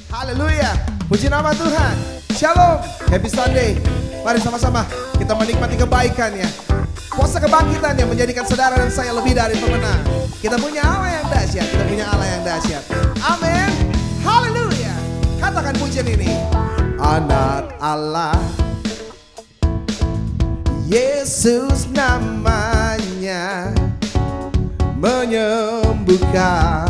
Haleluya, puji nama Tuhan. Shalom, happy Sunday. Mari sama-sama kita menikmati kebaikannya. Kuasa kebangkitan yang menjadikan saudara dan saya lebih dari pemenang. Kita punya Allah yang dahsyat, kita punya Allah yang dahsyat. Amin. Haleluya. Katakan pujian ini. Anak Allah, Yesus namanya, menyembuhkan,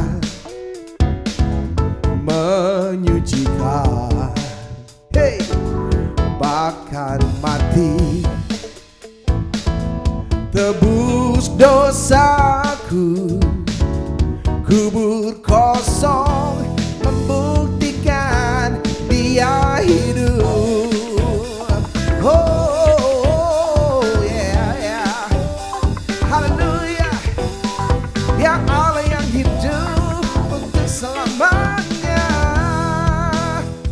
menyucikan, hey, bahkan mati, tebus dosaku, kubur kosong, membuktikan Dia hidup. Oh yeah, yeah. Haleluya. Ya Allah yang hidup untuk selamanya.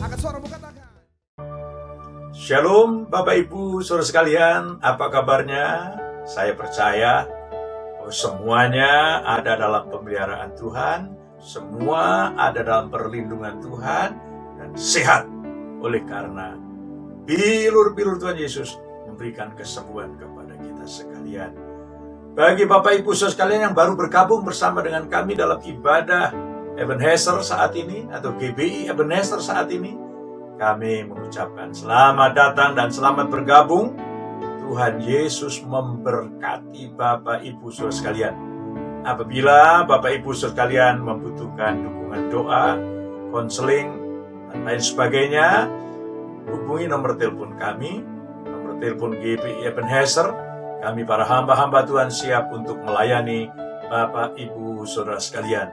Angkat suaramu, katakan. Shalom Bapak Ibu Saudara sekalian, apa kabarnya? Saya percaya bahwa semuanya ada dalam pemeliharaan Tuhan, semua ada dalam perlindungan Tuhan, dan sehat oleh karena bilur-bilur Tuhan Yesus memberikan kesembuhan kepada kita sekalian. Bagi Bapak Ibu Saudara sekalian yang baru bergabung bersama dengan kami dalam ibadah Ebenezer saat ini, atau GBI Ebenezer saat ini, kami mengucapkan selamat datang dan selamat bergabung. Tuhan Yesus memberkati Bapak Ibu Saudara sekalian. Apabila Bapak Ibu Saudara sekalian membutuhkan dukungan doa, konseling, dan lain sebagainya, hubungi nomor telepon kami, nomor telepon GBI Ebenezer. Kami para hamba-hamba Tuhan siap untuk melayani Bapak Ibu Saudara sekalian.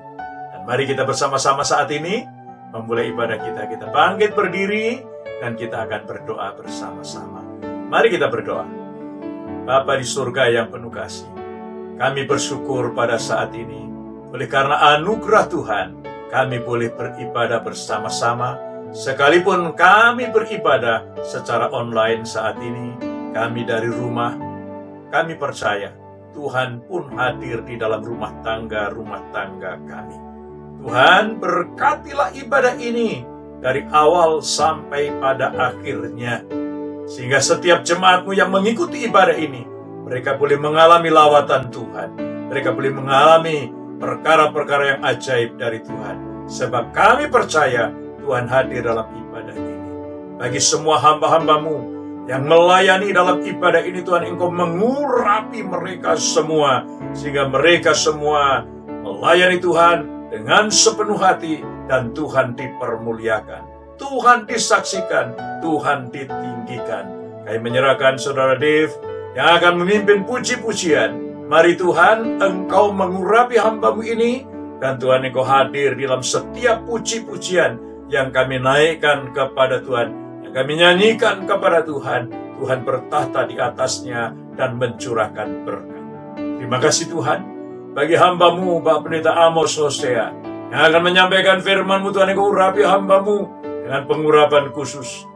Dan mari kita bersama-sama saat ini memulai ibadah kita. Kita bangkit berdiri dan kita akan berdoa bersama-sama. Mari kita berdoa. Bapa di surga yang penuh kasih, kami bersyukur pada saat ini. Oleh karena anugerah Tuhan, kami boleh beribadah bersama-sama. Sekalipun kami beribadah secara online saat ini, kami dari rumah, kami percaya Tuhan pun hadir di dalam rumah tangga kami. Tuhan, berkatilah ibadah ini dari awal sampai pada akhirnya, sehingga setiap jemaat-Mu yang mengikuti ibadah ini, mereka boleh mengalami lawatan Tuhan. Mereka boleh mengalami perkara-perkara yang ajaib dari Tuhan. Sebab kami percaya Tuhan hadir dalam ibadah ini. Bagi semua hamba-hamba-Mu yang melayani dalam ibadah ini, Tuhan, Engkau mengurapi mereka semua, sehingga mereka semua melayani Tuhan dengan sepenuh hati, dan Tuhan dipermuliakan, Tuhan disaksikan, Tuhan ditinggikan. Kami menyerahkan Saudara Dave yang akan memimpin puji-pujian. Mari Tuhan, Engkau mengurapi hamba-Mu ini, dan Tuhan, Engkau hadir dalam setiap puji-pujian yang kami naikkan kepada Tuhan, yang kami nyanyikan kepada Tuhan. Tuhan bertahta di atasnya dan mencurahkan berkat. Terima kasih Tuhan, bagi hamba-Mu Bapak Pendeta Amos Hosea yang akan menyampaikan firman-Mu. Tuhan, Engkau urapi hamba-Mu dengan pengurapan khusus.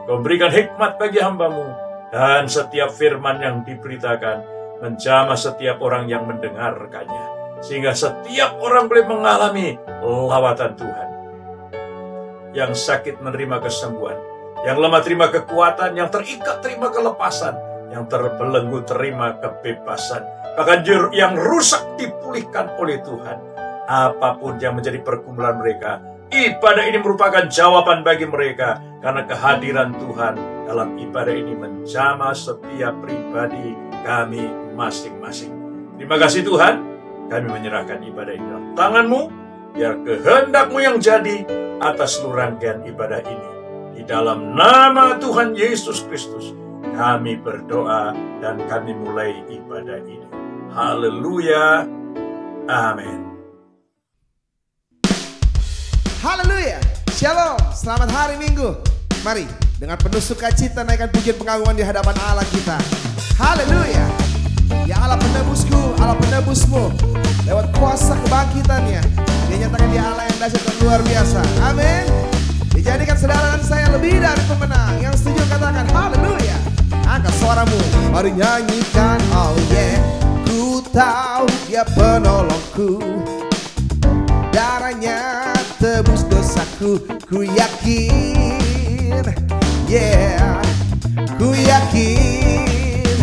Kau berikan hikmat bagi hamba-Mu, dan setiap firman yang diberitakan menjamah setiap orang yang mendengarkannya, sehingga setiap orang boleh mengalami lawatan Tuhan. Yang sakit menerima kesembuhan, yang lemah terima kekuatan, yang terikat terima kelepasan, yang terbelenggu terima kebebasan, bahkan yang rusak dipulihkan oleh Tuhan. Apapun yang menjadi pergumulan mereka, ibadah ini merupakan jawaban bagi mereka, karena kehadiran Tuhan dalam ibadah ini menjamah setiap pribadi kami masing-masing. Terima kasih Tuhan, kami menyerahkan ibadah ini dalam tangan-Mu, biar kehendak-Mu yang jadi atas seluruh rangkaian ibadah ini. Di dalam nama Tuhan Yesus Kristus, kami berdoa dan kami mulai ibadah ini. Haleluya, amin. Haleluya, shalom, selamat hari Minggu. Mari dengan penuh sukacita naikkan pujian pengagungan di hadapan Allah kita. Haleluya. Ya Allah penebusku, Allah penebusmu, lewat kuasa kebangkitannya, Dia nyatakan Dia Allah yang dahsyat dan luar biasa. Amin. Dijadikan saudara dan saya lebih dari pemenang. Yang setuju katakan haleluya. Angkat suaramu, mari nyanyikan oh yeah. Ku tahu Dia penolongku, darahnya tebus dosaku, ku yakin, yeah, ku yakin,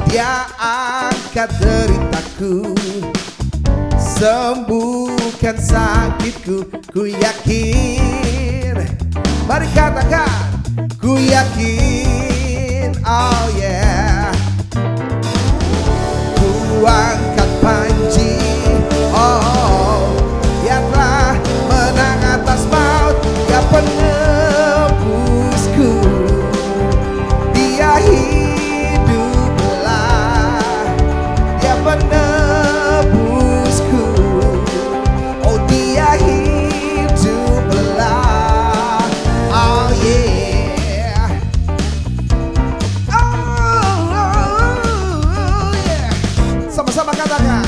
Dia angkat deritaku, sembuhkan sakitku, ku yakin. Mari katakan, ku yakin, oh yeah. Ku angkat panji, oh, Dia telah menang atas maut, Dia penebusku, Dia hiduplah, Dia penebusku, oh Dia hiduplah, oh yeah, oh yeah. Sama-sama katakan,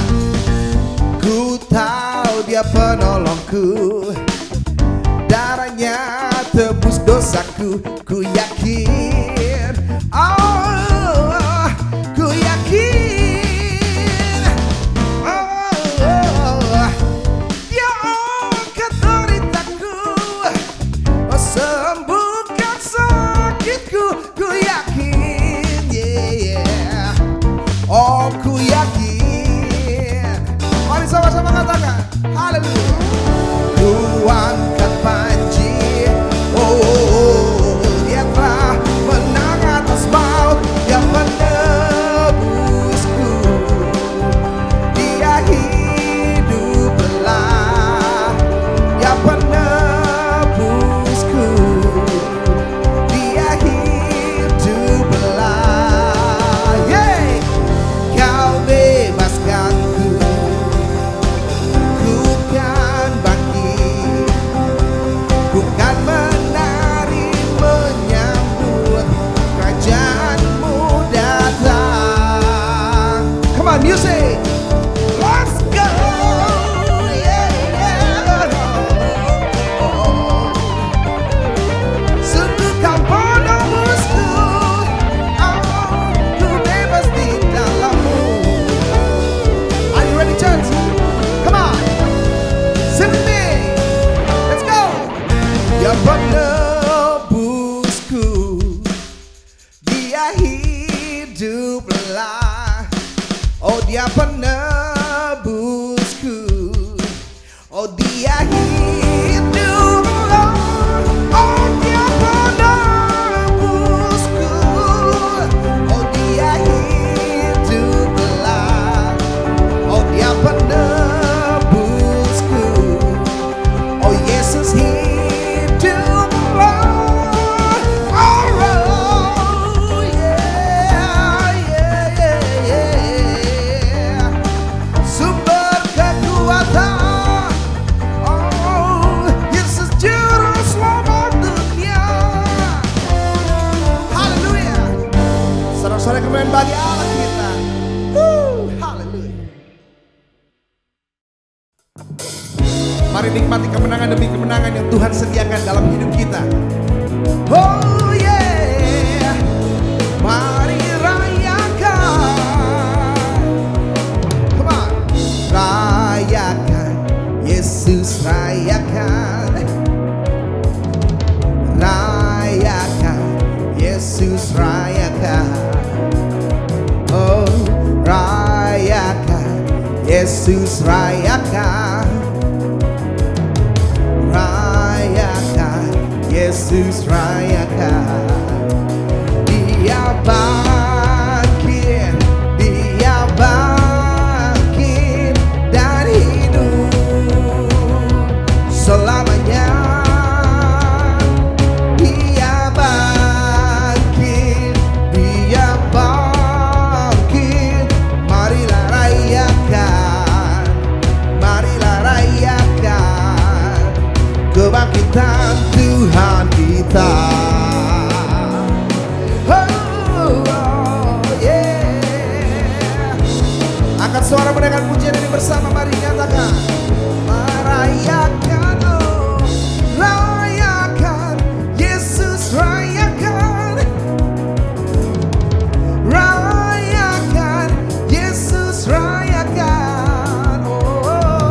ku tahu Dia penolongku, darahnya tebus dosaku, ku yakin, oh, ku yakin, oh, Dia angkat deritaku, oh, sembuhkan sakitku, ku yakin, yeah, oh ku yakin. Mari sama-sama katakan, haleluya. Ku angkat panji, oh, Dia telah menang atas maut, Dia menebusku, Dia hiduplah, Dia penebusku, Dia hiduplah, yeah. Kau bebaskanku, ku kan bangkit, ku kan menari menyambut kerajaanmu datang. Come on, music, let's go, yeah, yeah. Sungguh kau penebusku, oh, ku bebas di dalammu. Are you ready, church? Come on, sing with me, let's go. Dia penebusku, Dia hiduplah, oh Dia penebusku, oh Dia hiduplah, oh Dia penebusku, oh Dia hiduplah, oh Dia penebusku, oh Yesus hiduplah, oh yeah, yeah, yeah, yeah. Sumber kekuatan, oh Yesus juru selamat dunia. Haleluya. Sorak-sorai kemuliaan bagi Allah kita. Haleluya. Mari nikmati kemenangan demi kemenangan yang Tuhan sediakan dalam hidup kita. Oh yeah, mari rayakan. Come on, rayakan, Yesus rayakan, rayakan, Yesus rayakan, oh rayakan, Yesus rayakan, rayakan, Yesus rayakan. Dia bangkit, Dia bangkit dan hidup selamanya. Dia bangkit, Dia bangkit. Marilah rayakan, marilah rayakan kebangkitan Tuhan kita. Oh, oh, yeah. Angkat suara mendengar pujian ini bersama, mari nyatakan, merayakan, oh, rayakan, Yesus rayakan, rayakan, Yesus rayakan, oh,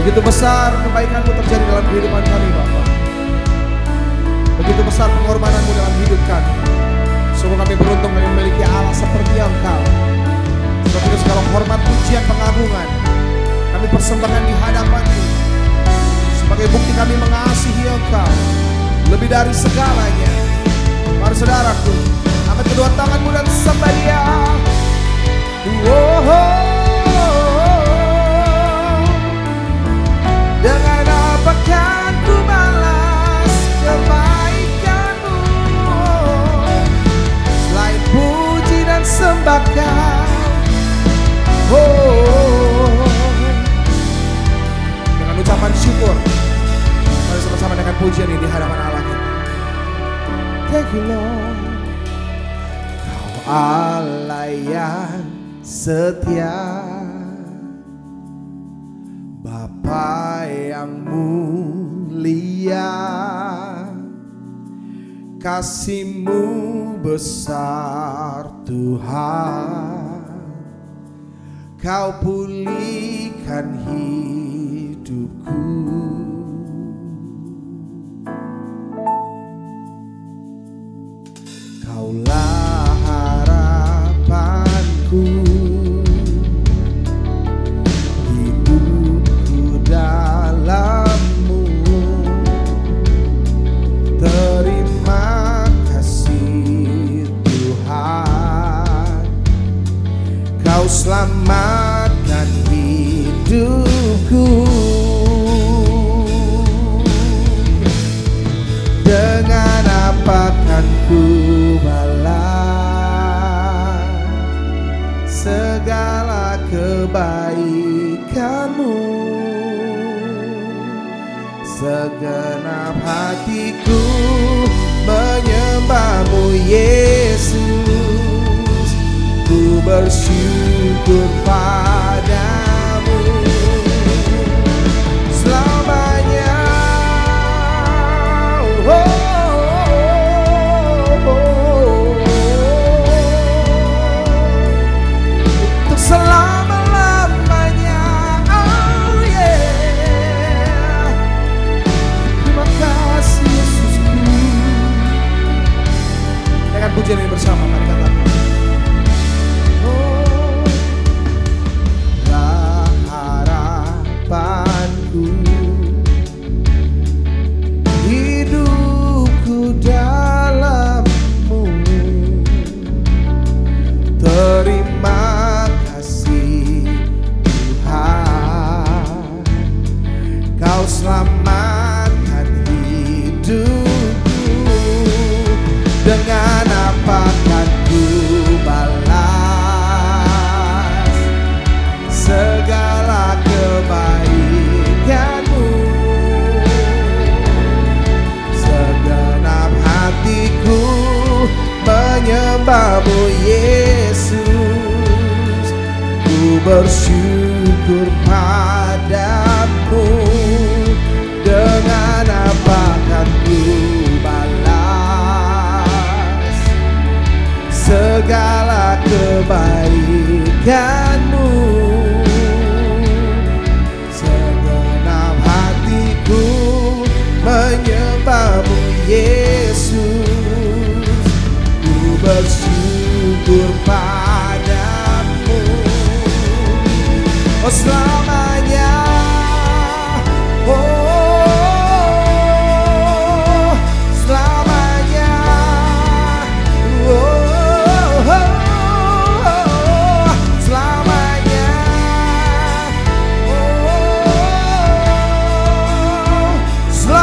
Begitu besar kebaikan-Mu terjadi dalam kehidupan kami Bapa. Begitu besar pengorbanan-Mu dalam hidup kami. Sungguh kami beruntung kami memiliki Allah seperti Engkau. Sebab itu segala hormat, pujian, pengagungan kami persembahkan di hadapan-Mu sebagai bukti kami mengasihi Engkau lebih dari segalanya. Mari saudaraku, angkat kedua tanganmu dan sembah Dia. Dengan apa kan ku balas kebaikan-Mu selain puji dan sembah Kau. Dengan ucapan syukur, mari sama-sama dengan pujian ini di hadapan Allah kita. Thank you Lord. Kau Allah yang setia, Bapa yang mulia, kasih-Mu besar Tuhan. Kau pulihkan hidupku. Kaulah harapanku, hidupku dalam-Mu. Terima kasih Tuhan, Kau selamatkan hidupku. Dengan apa kan ku balas segala kebaikan-Mu? Segenap hatiku menyembah-Mu Yesus. Ku bersyukur padamu selamanya. Untuk selama-lamanya. Oh yeah. Terima kasih Yesusku. Dengan pujian ini bersama mari katakan. Hidupku dalam-Mu. Terima kasih Tuhan, Kau selamatkan hidupku. Dengan apa kan ku balas segala kebaikan-Mu? Segenap hatiku menyembah-Mu Yesus. Ku bersyukur padamu. Dengan apa kan ku balas segala kebaikan-Mu? Segenap hatiku menyembah-Mu Yesus. Ku bersyukur padamu. Oh selamanya. Oh selamanya. Oh selamanya. Oh selamanya. Oh selamanya.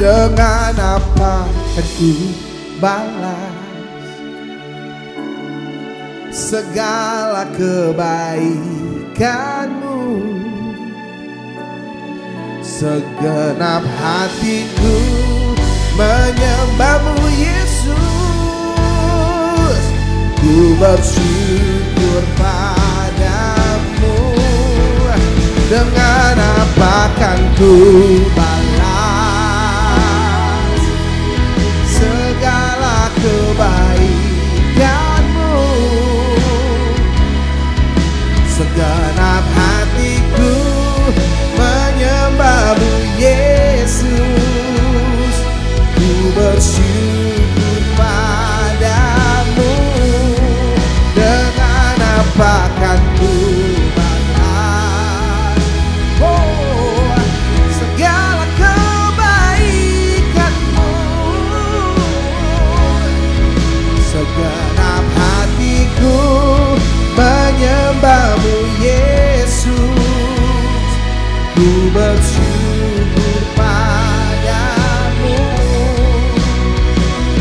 Dengan apa ku balas segala kebaikan-Mu. Segenap hatiku menyembah-Mu Yesus. Ku bersyukur padamu. Dengan apa kan ku balas segala kebaikan-Mu. Segenap hatiku menyembah-Mu Yesus. Ku bersyukur padamu. Dengan apa kan ku balas segala kebaikan-Mu. Segenap hatiku menyembah-Mu Yesus. Ku bersyukur padamu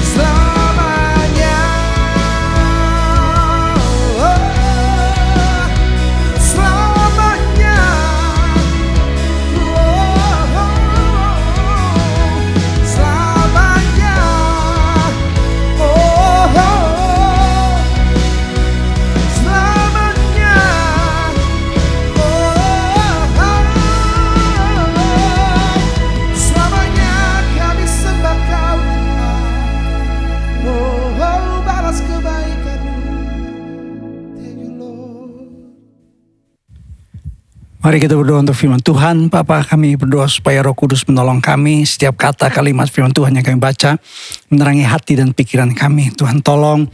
selamanya. Selamanya. Selamanya. Selamanya. Selamanya kami sembah Kau Tuhan. Balas kebaikan-Mu. Thank you Lord. Mari kita berdoa untuk firman Tuhan. Bapa, kami berdoa supaya Roh Kudus menolong kami. Setiap kata kalimat firman Tuhan yang kami baca menerangi hati dan pikiran kami. Tuhan tolong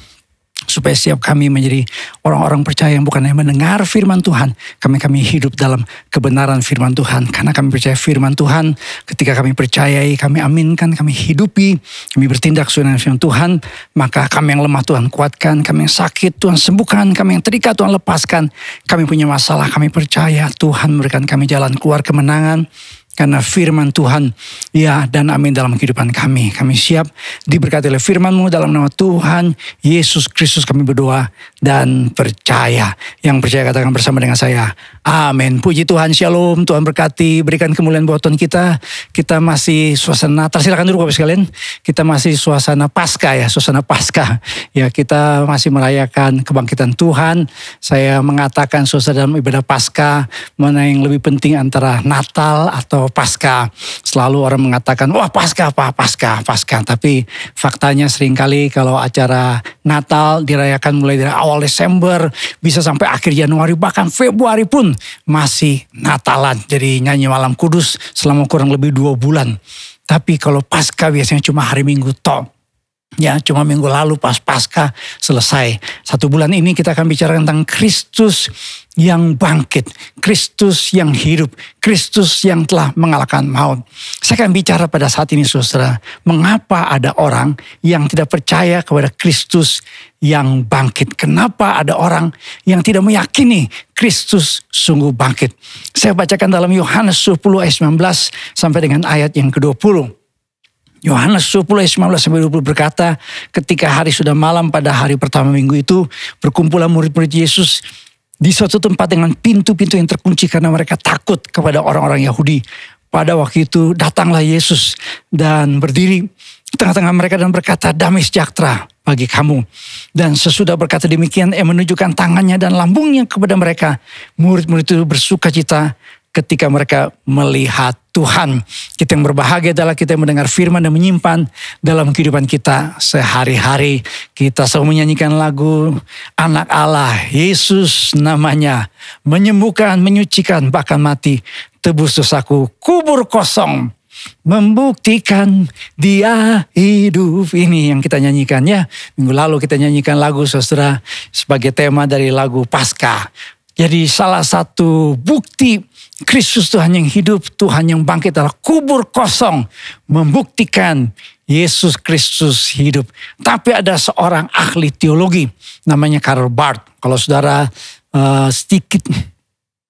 supaya setiap kami menjadi orang-orang percaya yang bukan hanya mendengar firman Tuhan. Kami hidup dalam kebenaran firman Tuhan. Karena kami percaya firman Tuhan, ketika kami percayai, kami aminkan, kami hidupi, kami bertindak sesuai dengan firman Tuhan, maka kami yang lemah Tuhan kuatkan, kami yang sakit Tuhan sembuhkan, kami yang terikat Tuhan lepaskan. Kami punya masalah, kami percaya Tuhan memberikan kami jalan keluar kemenangan. Karena firman Tuhan, ya dan amin dalam kehidupan kami. Kami siap diberkati oleh firman-Mu dalam nama Tuhan Yesus Kristus kami berdoa dan percaya. Yang percaya katakan bersama dengan saya, amin. Puji Tuhan, shalom, Tuhan berkati, berikan kemuliaan buat Tuhan kita. Kita masih suasana Natal, silakan dulu Bapak sekalian. Kita masih suasana Paskah ya, suasana Paskah. Ya, kita masih merayakan kebangkitan Tuhan. Saya mengatakan suasana dalam ibadah Paskah, mana yang lebih penting antara Natal atau Paskah. Selalu orang mengatakan, wah Paskah apa? Paskah. Tapi faktanya seringkali kalau acara Natal dirayakan mulai dari awal Desember, bisa sampai akhir Januari, bahkan Februari pun masih Natalan. Jadi nyanyi malam kudus selama kurang lebih 2 bulan. Tapi kalau Paskah biasanya cuma hari Minggu tok. Ya, cuma minggu lalu pas Paskah selesai. 1 bulan ini kita akan bicara tentang Kristus yang bangkit, Kristus yang hidup, Kristus yang telah mengalahkan maut. Saya akan bicara pada saat ini saudara, mengapa ada orang yang tidak percaya kepada Kristus yang bangkit. Kenapa ada orang yang tidak meyakini Kristus sungguh bangkit. Saya bacakan dalam Yohanes 10 ayat 19 sampai dengan ayat yang ke-20. Yohanes 10 ayat 19 sampai 20 berkata, ketika hari sudah malam pada hari pertama minggu itu, berkumpullah murid-murid Yesus di suatu tempat dengan pintu-pintu yang terkunci karena mereka takut kepada orang-orang Yahudi. Pada waktu itu datanglah Yesus dan berdiri di tengah-tengah mereka dan berkata, damai sejahtera bagi kamu. Dan sesudah berkata demikian, ia menunjukkan tangannya dan lambungnya kepada mereka. Murid-murid itu bersuka cita ketika mereka melihat Tuhan. Kita yang berbahagia adalah kita yang mendengar firman dan menyimpan dalam kehidupan kita sehari-hari. Kita selalu menyanyikan lagu Anak Allah, Yesus namanya, menyembuhkan, menyucikan, bahkan mati, tebus dosaku, kubur kosong, membuktikan dia hidup. Ini yang kita nyanyikan ya. Minggu lalu kita nyanyikan lagu saudara sebagai tema dari lagu Paskah. Jadi salah satu bukti Kristus Tuhan yang hidup, Tuhan yang bangkit adalah kubur kosong. Membuktikan Yesus Kristus hidup. Tapi ada seorang ahli teologi namanya Karl Barth. Kalau saudara sedikit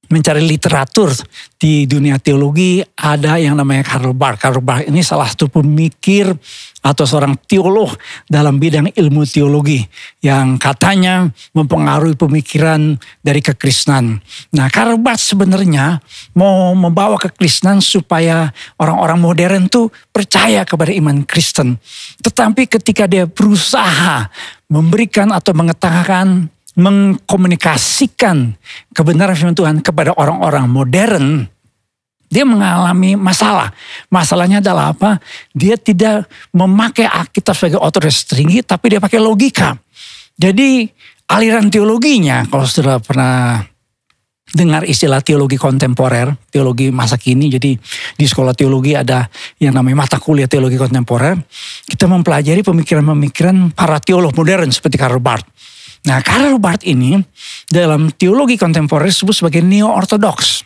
mencari literatur di dunia teologi, ada yang namanya Karl Barth. Karl Barth ini salah satu pemikir atau seorang teolog dalam bidang ilmu teologi yang katanya mempengaruhi pemikiran dari kekristenan. Nah, Karl Barth sebenarnya mau membawa kekristenan supaya orang-orang modern tuh percaya kepada iman Kristen. Tetapi ketika dia berusaha memberikan atau mengkomunikasikan kebenaran firman Tuhan kepada orang-orang modern, dia mengalami masalah. Masalahnya adalah apa? Dia tidak memakai Alkitab sebagai otoritas tertinggi, tapi dia pakai logika. Jadi aliran teologinya, kalau sudah pernah dengar istilah teologi kontemporer, teologi masa kini, jadi di sekolah teologi ada yang namanya mata kuliah teologi kontemporer, kita mempelajari pemikiran-pemikiran para teolog modern seperti Karl Barth. Nah, Karl Barth ini dalam teologi kontemporer disebut sebagai neo-ortodoks.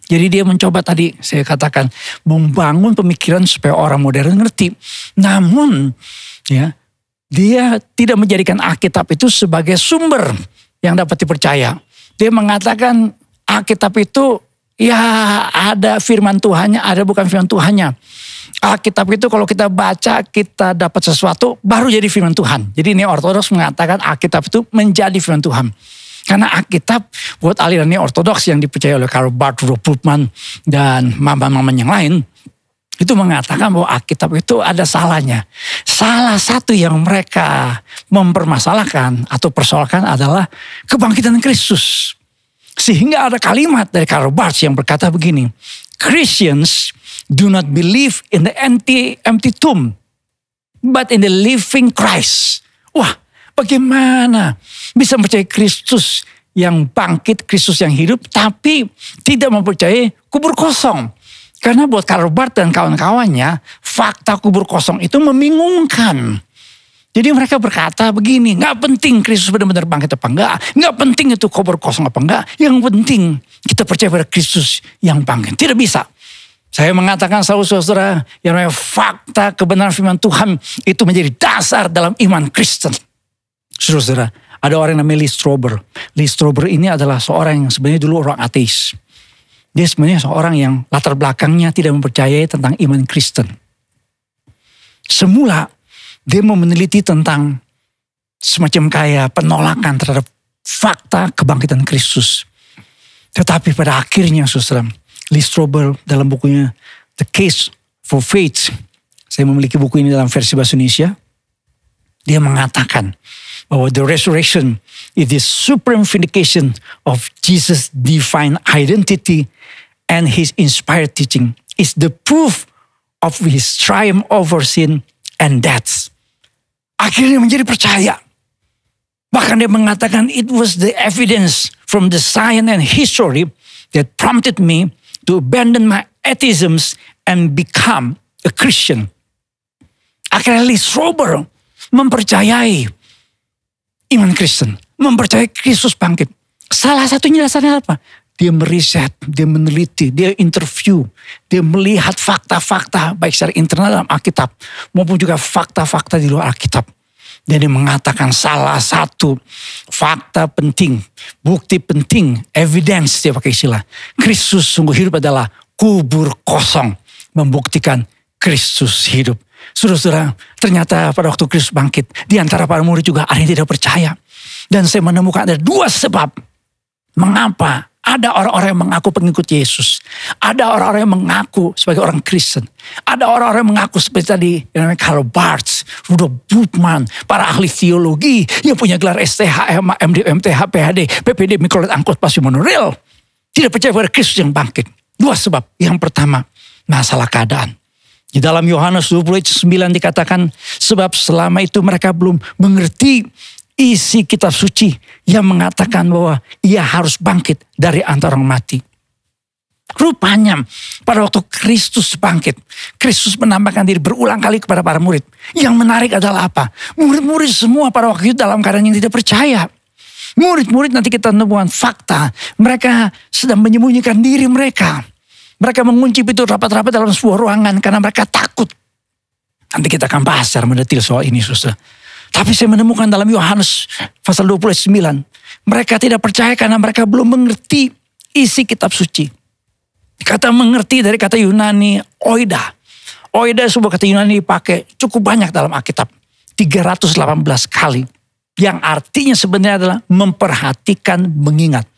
Jadi dia mencoba tadi saya katakan membangun pemikiran supaya orang modern ngerti. Namun ya, dia tidak menjadikan Alkitab itu sebagai sumber yang dapat dipercaya. Dia mengatakan Alkitab itu ya ada firman Tuhannya, ada bukan firman Tuhannya. Alkitab itu kalau kita baca, kita dapat sesuatu, baru jadi firman Tuhan. Jadi ini ortodoks mengatakan Alkitab itu menjadi firman Tuhan. Karena Alkitab buat aliran ini ortodoks yang dipercaya oleh Karl Barth, Rudolf Bultmann, dan mama-mama yang lain, itu mengatakan bahwa Alkitab itu ada salahnya. Salah satu yang mereka mempermasalahkan atau persoalkan adalah kebangkitan Kristus. Sehingga ada kalimat dari Karl Barth yang berkata begini, Christians do not believe in the empty tomb, but in the living Christ. Wah, bagaimana bisa percaya Kristus yang bangkit, Kristus yang hidup, tapi tidak mempercayai kubur kosong. Karena buat Karl Barth dan kawan-kawannya, fakta kubur kosong itu membingungkan. Jadi mereka berkata begini, gak penting Kristus benar-benar bangkit apa enggak, gak penting itu kubur kosong apa enggak, yang penting kita percaya pada Kristus yang bangkit. Tidak bisa. Saya mengatakan saudara-saudara, yang namanya fakta kebenaran firman Tuhan itu menjadi dasar dalam iman Kristen. Saudara, ada orang yang namanya Lee Strobel. Lee Strobel ini adalah seorang yang sebenarnya dulu orang ateis. Dia sebenarnya seorang yang latar belakangnya tidak mempercayai tentang iman Kristen. Semula dia mau meneliti tentang semacam kayak penolakan terhadap fakta kebangkitan Kristus. Tetapi pada akhirnya saudara, Lee Strobel dalam bukunya The Case for Faith, saya memiliki buku ini dalam versi bahasa Indonesia, dia mengatakan bahwa the resurrection is the supreme vindication of Jesus' divine identity and his inspired teaching is the proof of his triumph over sin and death. Akhirnya menjadi percaya. Bahkan dia mengatakan it was the evidence from the science and history that prompted me to abandon my atheisms and become a Christian. Akhirnya Lee Strobel mempercayai iman Kristen, mempercayai Kristus bangkit. Salah satunya dasarnya apa? Dia meriset, dia meneliti, dia interview, dia melihat fakta-fakta baik secara internal dalam Alkitab maupun juga fakta-fakta di luar Alkitab. Dan dia mengatakan salah satu fakta penting, bukti penting, evidence dia pakai istilah. Kristus sungguh hidup adalah kubur kosong, membuktikan Kristus hidup. Saudara-saudara, ternyata pada waktu Kristus bangkit, di antara para murid juga ada yang tidak percaya. Dan saya menemukan ada dua sebab mengapa ada orang-orang yang mengaku pengikut Yesus. Ada orang-orang yang mengaku sebagai orang Kristen. Ada orang-orang yang mengaku seperti tadi yang namanya Karl Barth, Rudolf Bultmann, para ahli teologi yang punya gelar STH, MD, MTH, PhD, PPD, Mikrolet, Angkot, Pasti, Monorail. Tidak percaya pada Kristus yang bangkit. Dua sebab. Yang pertama, masalah keadaan. Di dalam Yohanes 20:9 dikatakan, sebab selama itu mereka belum mengerti isi kitab suci yang mengatakan bahwa ia harus bangkit dari antara orang mati. Rupanya pada waktu Kristus bangkit, Kristus menambahkan diri berulang kali kepada para murid. Yang menarik adalah apa? Murid-murid semua pada waktu itu dalam keadaan yang tidak percaya. Murid-murid nanti kita temukan fakta, mereka sedang menyembunyikan diri mereka. Mereka mengunci pintu rapat-rapat dalam sebuah ruangan karena mereka takut. Nanti kita akan bahas secara mendetil soal ini, saudara. Tapi saya menemukan dalam Yohanes pasal 29, mereka tidak percaya karena mereka belum mengerti isi kitab suci. Kata mengerti dari kata Yunani oida. Oida sebuah kata Yunani dipakai cukup banyak dalam Alkitab. 318 kali. Yang artinya sebenarnya adalah memperhatikan, mengingat.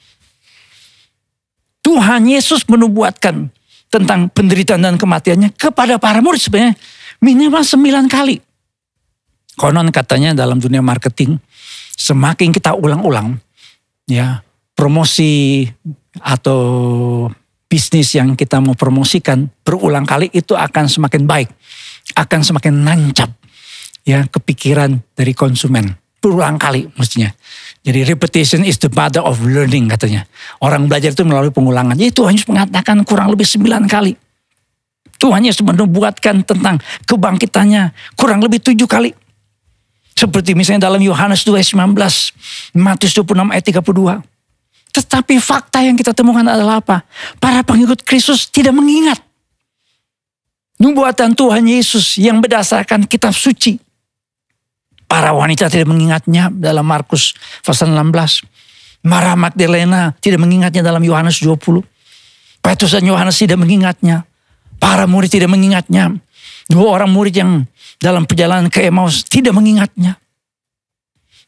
Tuhan Yesus menubuatkan tentang penderitaan dan kematiannya kepada para murid sebenarnya minimal 9 kali. Konon katanya dalam dunia marketing, semakin kita ulang-ulang, ya promosi atau bisnis yang kita mau promosikan berulang kali itu akan semakin baik, akan semakin nancap ya kepikiran dari konsumen. Berulang kali mestinya. Jadi repetition is the mother of learning katanya. Orang belajar itu melalui pengulangan. Jadi Tuhan Yesus mengatakan kurang lebih 9 kali. Tuhan Yesus menubuatkan tentang kebangkitannya kurang lebih 7 kali. Seperti misalnya dalam Yohanes 2:19, Matius 26 ayat 32. Tetapi fakta yang kita temukan adalah apa? Para pengikut Kristus tidak mengingat nubuatan Tuhan Yesus yang berdasarkan kitab suci. Para wanita tidak mengingatnya dalam Markus pasal 16. Maria Magdalena tidak mengingatnya dalam Yohanes 20. Petrus dan Yohanes tidak mengingatnya. Para murid tidak mengingatnya. 2 orang murid yang dalam perjalanan ke Emmaus tidak mengingatnya.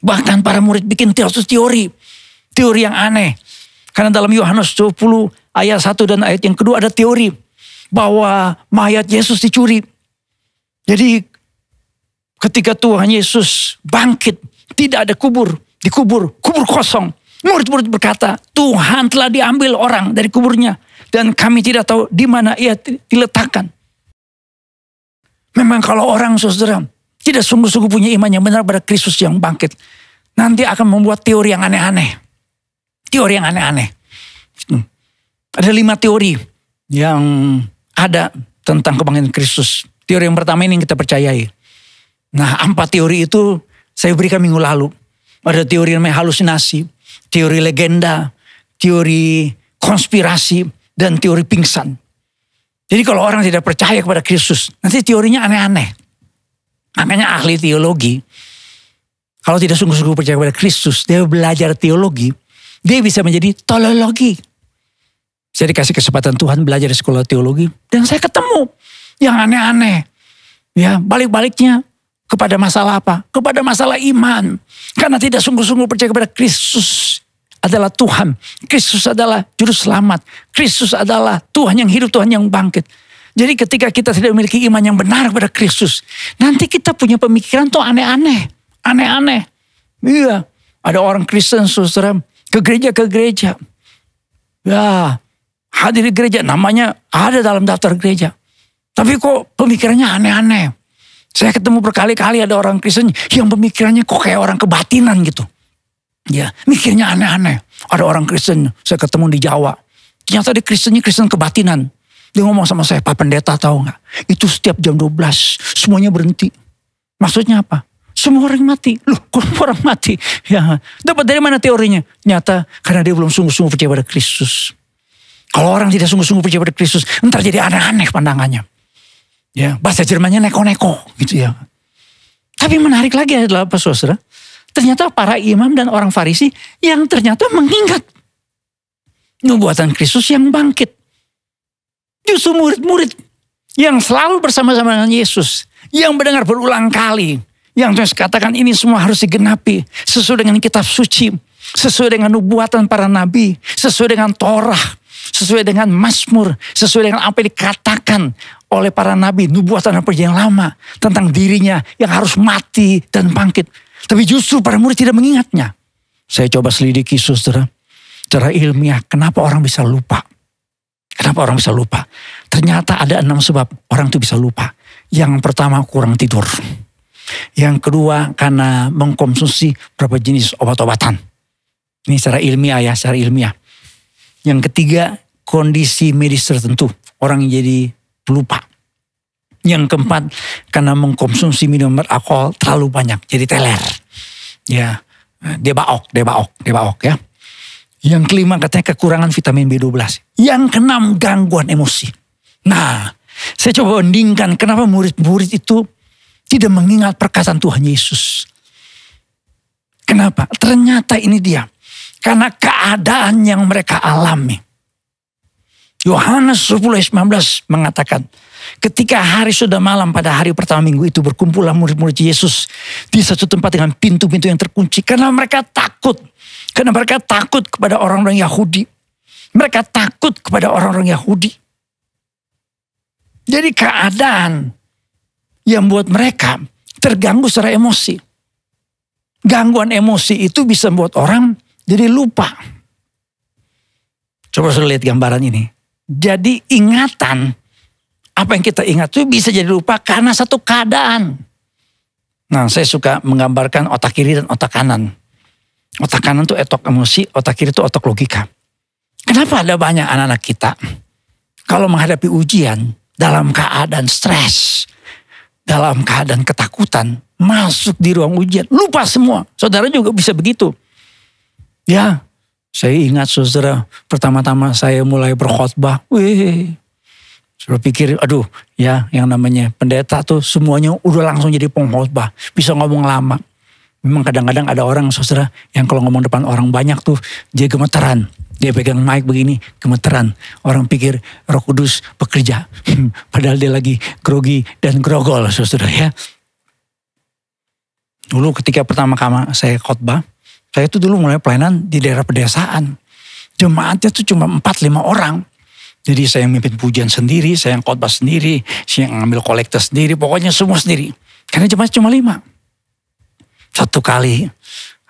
Bahkan para murid bikin teori yang aneh. Karena dalam Yohanes 20 ayat 1 dan ayat yang kedua ada teori bahwa mayat Yesus dicuri. Jadi ketika Tuhan Yesus bangkit, tidak ada kubur, kubur kosong. Murid-murid berkata, Tuhan telah diambil orang dari kuburnya dan kami tidak tahu di mana ia diletakkan. Memang kalau orang saudara tidak sungguh-sungguh punya iman yang benar pada Kristus yang bangkit, nanti akan membuat teori yang aneh-aneh. Teori yang aneh-aneh. Ada 5 teori yang ada tentang kebangkitan Kristus. Teori yang pertama ini yang kita percayai. Nah 4 teori itu saya berikan minggu lalu. Ada teori namanya halusinasi, teori legenda, teori konspirasi, dan teori pingsan. Jadi kalau orang tidak percaya kepada Kristus, nanti teorinya aneh-aneh. Makanya ahli teologi, kalau tidak sungguh-sungguh percaya kepada Kristus, dia belajar teologi, dia bisa menjadi tolologi. Saya dikasih kesempatan Tuhan belajar di sekolah teologi, dan saya ketemu yang aneh-aneh. Ya, balik-baliknya kepada masalah apa? Kepada masalah iman. Karena tidak sungguh-sungguh percaya kepada Kristus adalah Tuhan. Kristus adalah juru selamat. Kristus adalah Tuhan yang hidup, Tuhan yang bangkit. Jadi ketika kita tidak memiliki iman yang benar kepada Kristus, nanti kita punya pemikiran tuh aneh-aneh. Aneh-aneh. Iya, ada orang Kristen saudara ke gereja. Ya, hadir di gereja, namanya ada dalam daftar gereja. Tapi kok pemikirannya aneh-aneh. Saya ketemu berkali-kali ada orang Kristen yang pemikirannya kok kayak orang kebatinan gitu. Ya, mikirnya aneh-aneh. Ada orang Kristen, saya ketemu di Jawa. Ternyata dia Kristennya Kristen kebatinan. Dia ngomong sama saya, Pak Pendeta tahu gak? Itu setiap jam 12 semuanya berhenti. Maksudnya apa? Semua orang mati. Loh, kok orang mati? Ya, dapat dari mana teorinya? Ternyata karena dia belum sungguh-sungguh percaya pada Kristus. Kalau orang tidak sungguh-sungguh percaya pada Kristus, ntar jadi aneh-aneh pandangannya. Ya, bahasa Jermannya neko-neko gitu ya. Tapi menarik lagi adalah apa saudara? Ternyata para imam dan orang Farisi yang ternyata mengingat nubuatan Kristus yang bangkit. Justru murid-murid yang selalu bersama-sama dengan Yesus, yang mendengar berulang kali, yang Tuhan katakan ini semua harus digenapi sesuai dengan kitab suci, sesuai dengan nubuatan para nabi, sesuai dengan Torah, sesuai dengan Mazmur, sesuai dengan apa yang dikatakan oleh para nabi, nubuatan perjanjian lama tentang dirinya yang harus mati dan bangkit. Tapi justru para murid tidak mengingatnya. Saya coba selidiki saudara, secara ilmiah, kenapa orang bisa lupa? Kenapa orang bisa lupa? Ternyata ada 6 sebab orang itu bisa lupa. Yang pertama kurang tidur. Yang kedua karena mengkonsumsi beberapa jenis obat-obatan. Ini secara ilmiah ya, secara ilmiah. Yang ketiga kondisi medis tertentu. Orang jadi pelupa. Yang keempat, karena mengkonsumsi minuman beralkohol terlalu banyak, jadi teler. Ya, dia baok ya. Yang kelima katanya kekurangan vitamin B12. Yang keenam gangguan emosi. Nah, saya coba bandingkan kenapa murid-murid itu tidak mengingat perkataan Tuhan Yesus. Kenapa? Ternyata ini dia. Karena keadaan yang mereka alami. Yohanes 10:19 mengatakan, ketika hari sudah malam pada hari pertama minggu itu, berkumpullah murid-murid Yesus di satu tempat dengan pintu-pintu yang terkunci. Karena mereka takut. Karena mereka takut kepada orang-orang Yahudi. Mereka takut kepada orang-orang Yahudi. Jadi keadaan yang buat mereka terganggu secara emosi. Gangguan emosi itu bisa membuat orang jadi lupa. Coba sudah lihat gambaran ini. Jadi ingatan, apa yang kita ingat itu bisa jadi lupa karena satu keadaan. Nah, saya suka menggambarkan otak kiri dan otak kanan. Otak kanan itu otak emosi, otak kiri itu otak logika. Kenapa ada banyak anak-anak kita kalau menghadapi ujian dalam keadaan stres, dalam keadaan ketakutan, masuk di ruang ujian, lupa semua. Saudara juga bisa begitu. Ya, saya ingat saudara, pertama-tama saya mulai berkhotbah, sudah pikir, aduh ya yang namanya pendeta tuh semuanya udah langsung jadi pengkhotbah, bisa ngomong lama. Memang kadang-kadang ada orang saudara yang kalau ngomong depan orang banyak tuh dia gemeteran. Dia pegang mic begini, gemeteran. Orang pikir Roh Kudus bekerja. Padahal dia lagi grogi dan grogol saudara ya. Dulu ketika pertama kali saya khotbah, saya tuh dulu mulai pelayanan di daerah pedesaan. Jemaatnya tuh cuma 4-5 orang. Jadi saya yang mimpin pujian sendiri, saya yang khotbah sendiri, saya yang ngambil kolektor sendiri, pokoknya semua sendiri. Karena jemaat cuma 5. Satu kali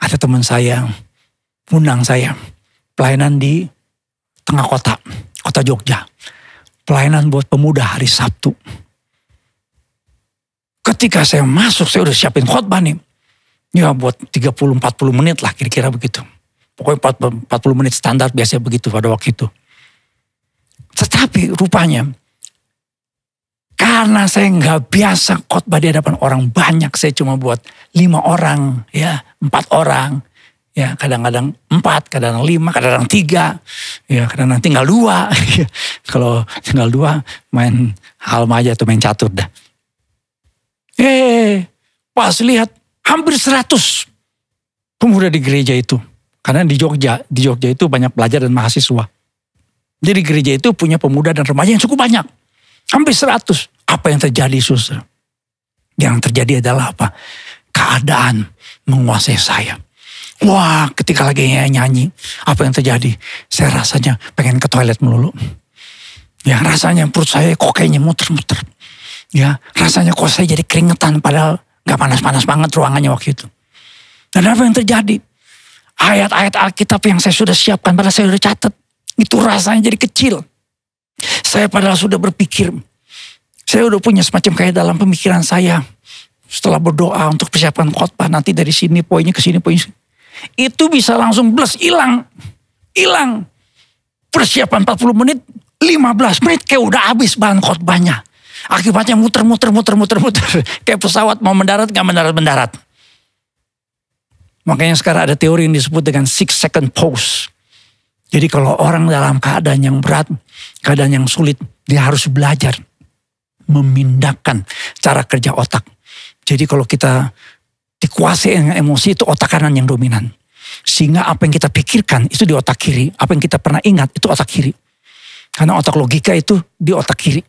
ada teman saya, undang saya, pelayanan di tengah kota Jogja. Pelayanan buat pemuda hari Sabtu. Ketika saya masuk, saya udah siapin khotbah nih. Ya buat 30-40 menit lah kira-kira begitu. Pokoknya 40 menit standar biasanya begitu pada waktu itu. Tetapi rupanya, karena saya nggak biasa khotbah di hadapan orang banyak, saya cuma buat 5 orang, ya 4 orang. Ya kadang-kadang 4, kadang-kadang 5, kadang-kadang 3. Ya kadang-kadang tinggal 2. Kalau tinggal 2 main halma aja atau main catur dah. Pas lihat hampir 100 pemuda di gereja itu. Karena di Jogja itu banyak pelajar dan mahasiswa. Jadi gereja itu punya pemuda dan remaja yang cukup banyak. Hampir 100. Apa yang terjadi saudara? Yang terjadi adalah apa? Keadaan menguasai saya. Wah, ketika lagi nyanyi, apa yang terjadi? Saya rasanya pengen ke toilet melulu. Ya, rasanya perut saya kok kayaknya muter-muter. Ya, rasanya kok saya jadi keringetan padahal gak panas-panas banget ruangannya waktu itu. Dan apa yang terjadi? Ayat-ayat Alkitab yang saya sudah siapkan, padahal saya sudah catat, itu rasanya jadi kecil. Saya padahal sudah berpikir, saya udah punya semacam kayak dalam pemikiran saya, setelah berdoa untuk persiapan khotbah, nanti dari sini poinnya ke sini poinnya. Itu bisa langsung hilang. Persiapan 40 menit, 15 menit kayak udah habis bahan khotbahnya. Akibatnya muter. Kayak pesawat mau mendarat gak mendarat. Makanya sekarang ada teori yang disebut dengan 6 second pause. Jadi kalau orang dalam keadaan yang berat, keadaan yang sulit, dia harus belajar memindahkan cara kerja otak. Jadi kalau kita dikuasai dengan emosi, itu otak kanan yang dominan. Sehingga apa yang kita pikirkan itu di otak kiri. Apa yang kita pernah ingat itu otak kiri. Karena otak logika itu di otak kiri.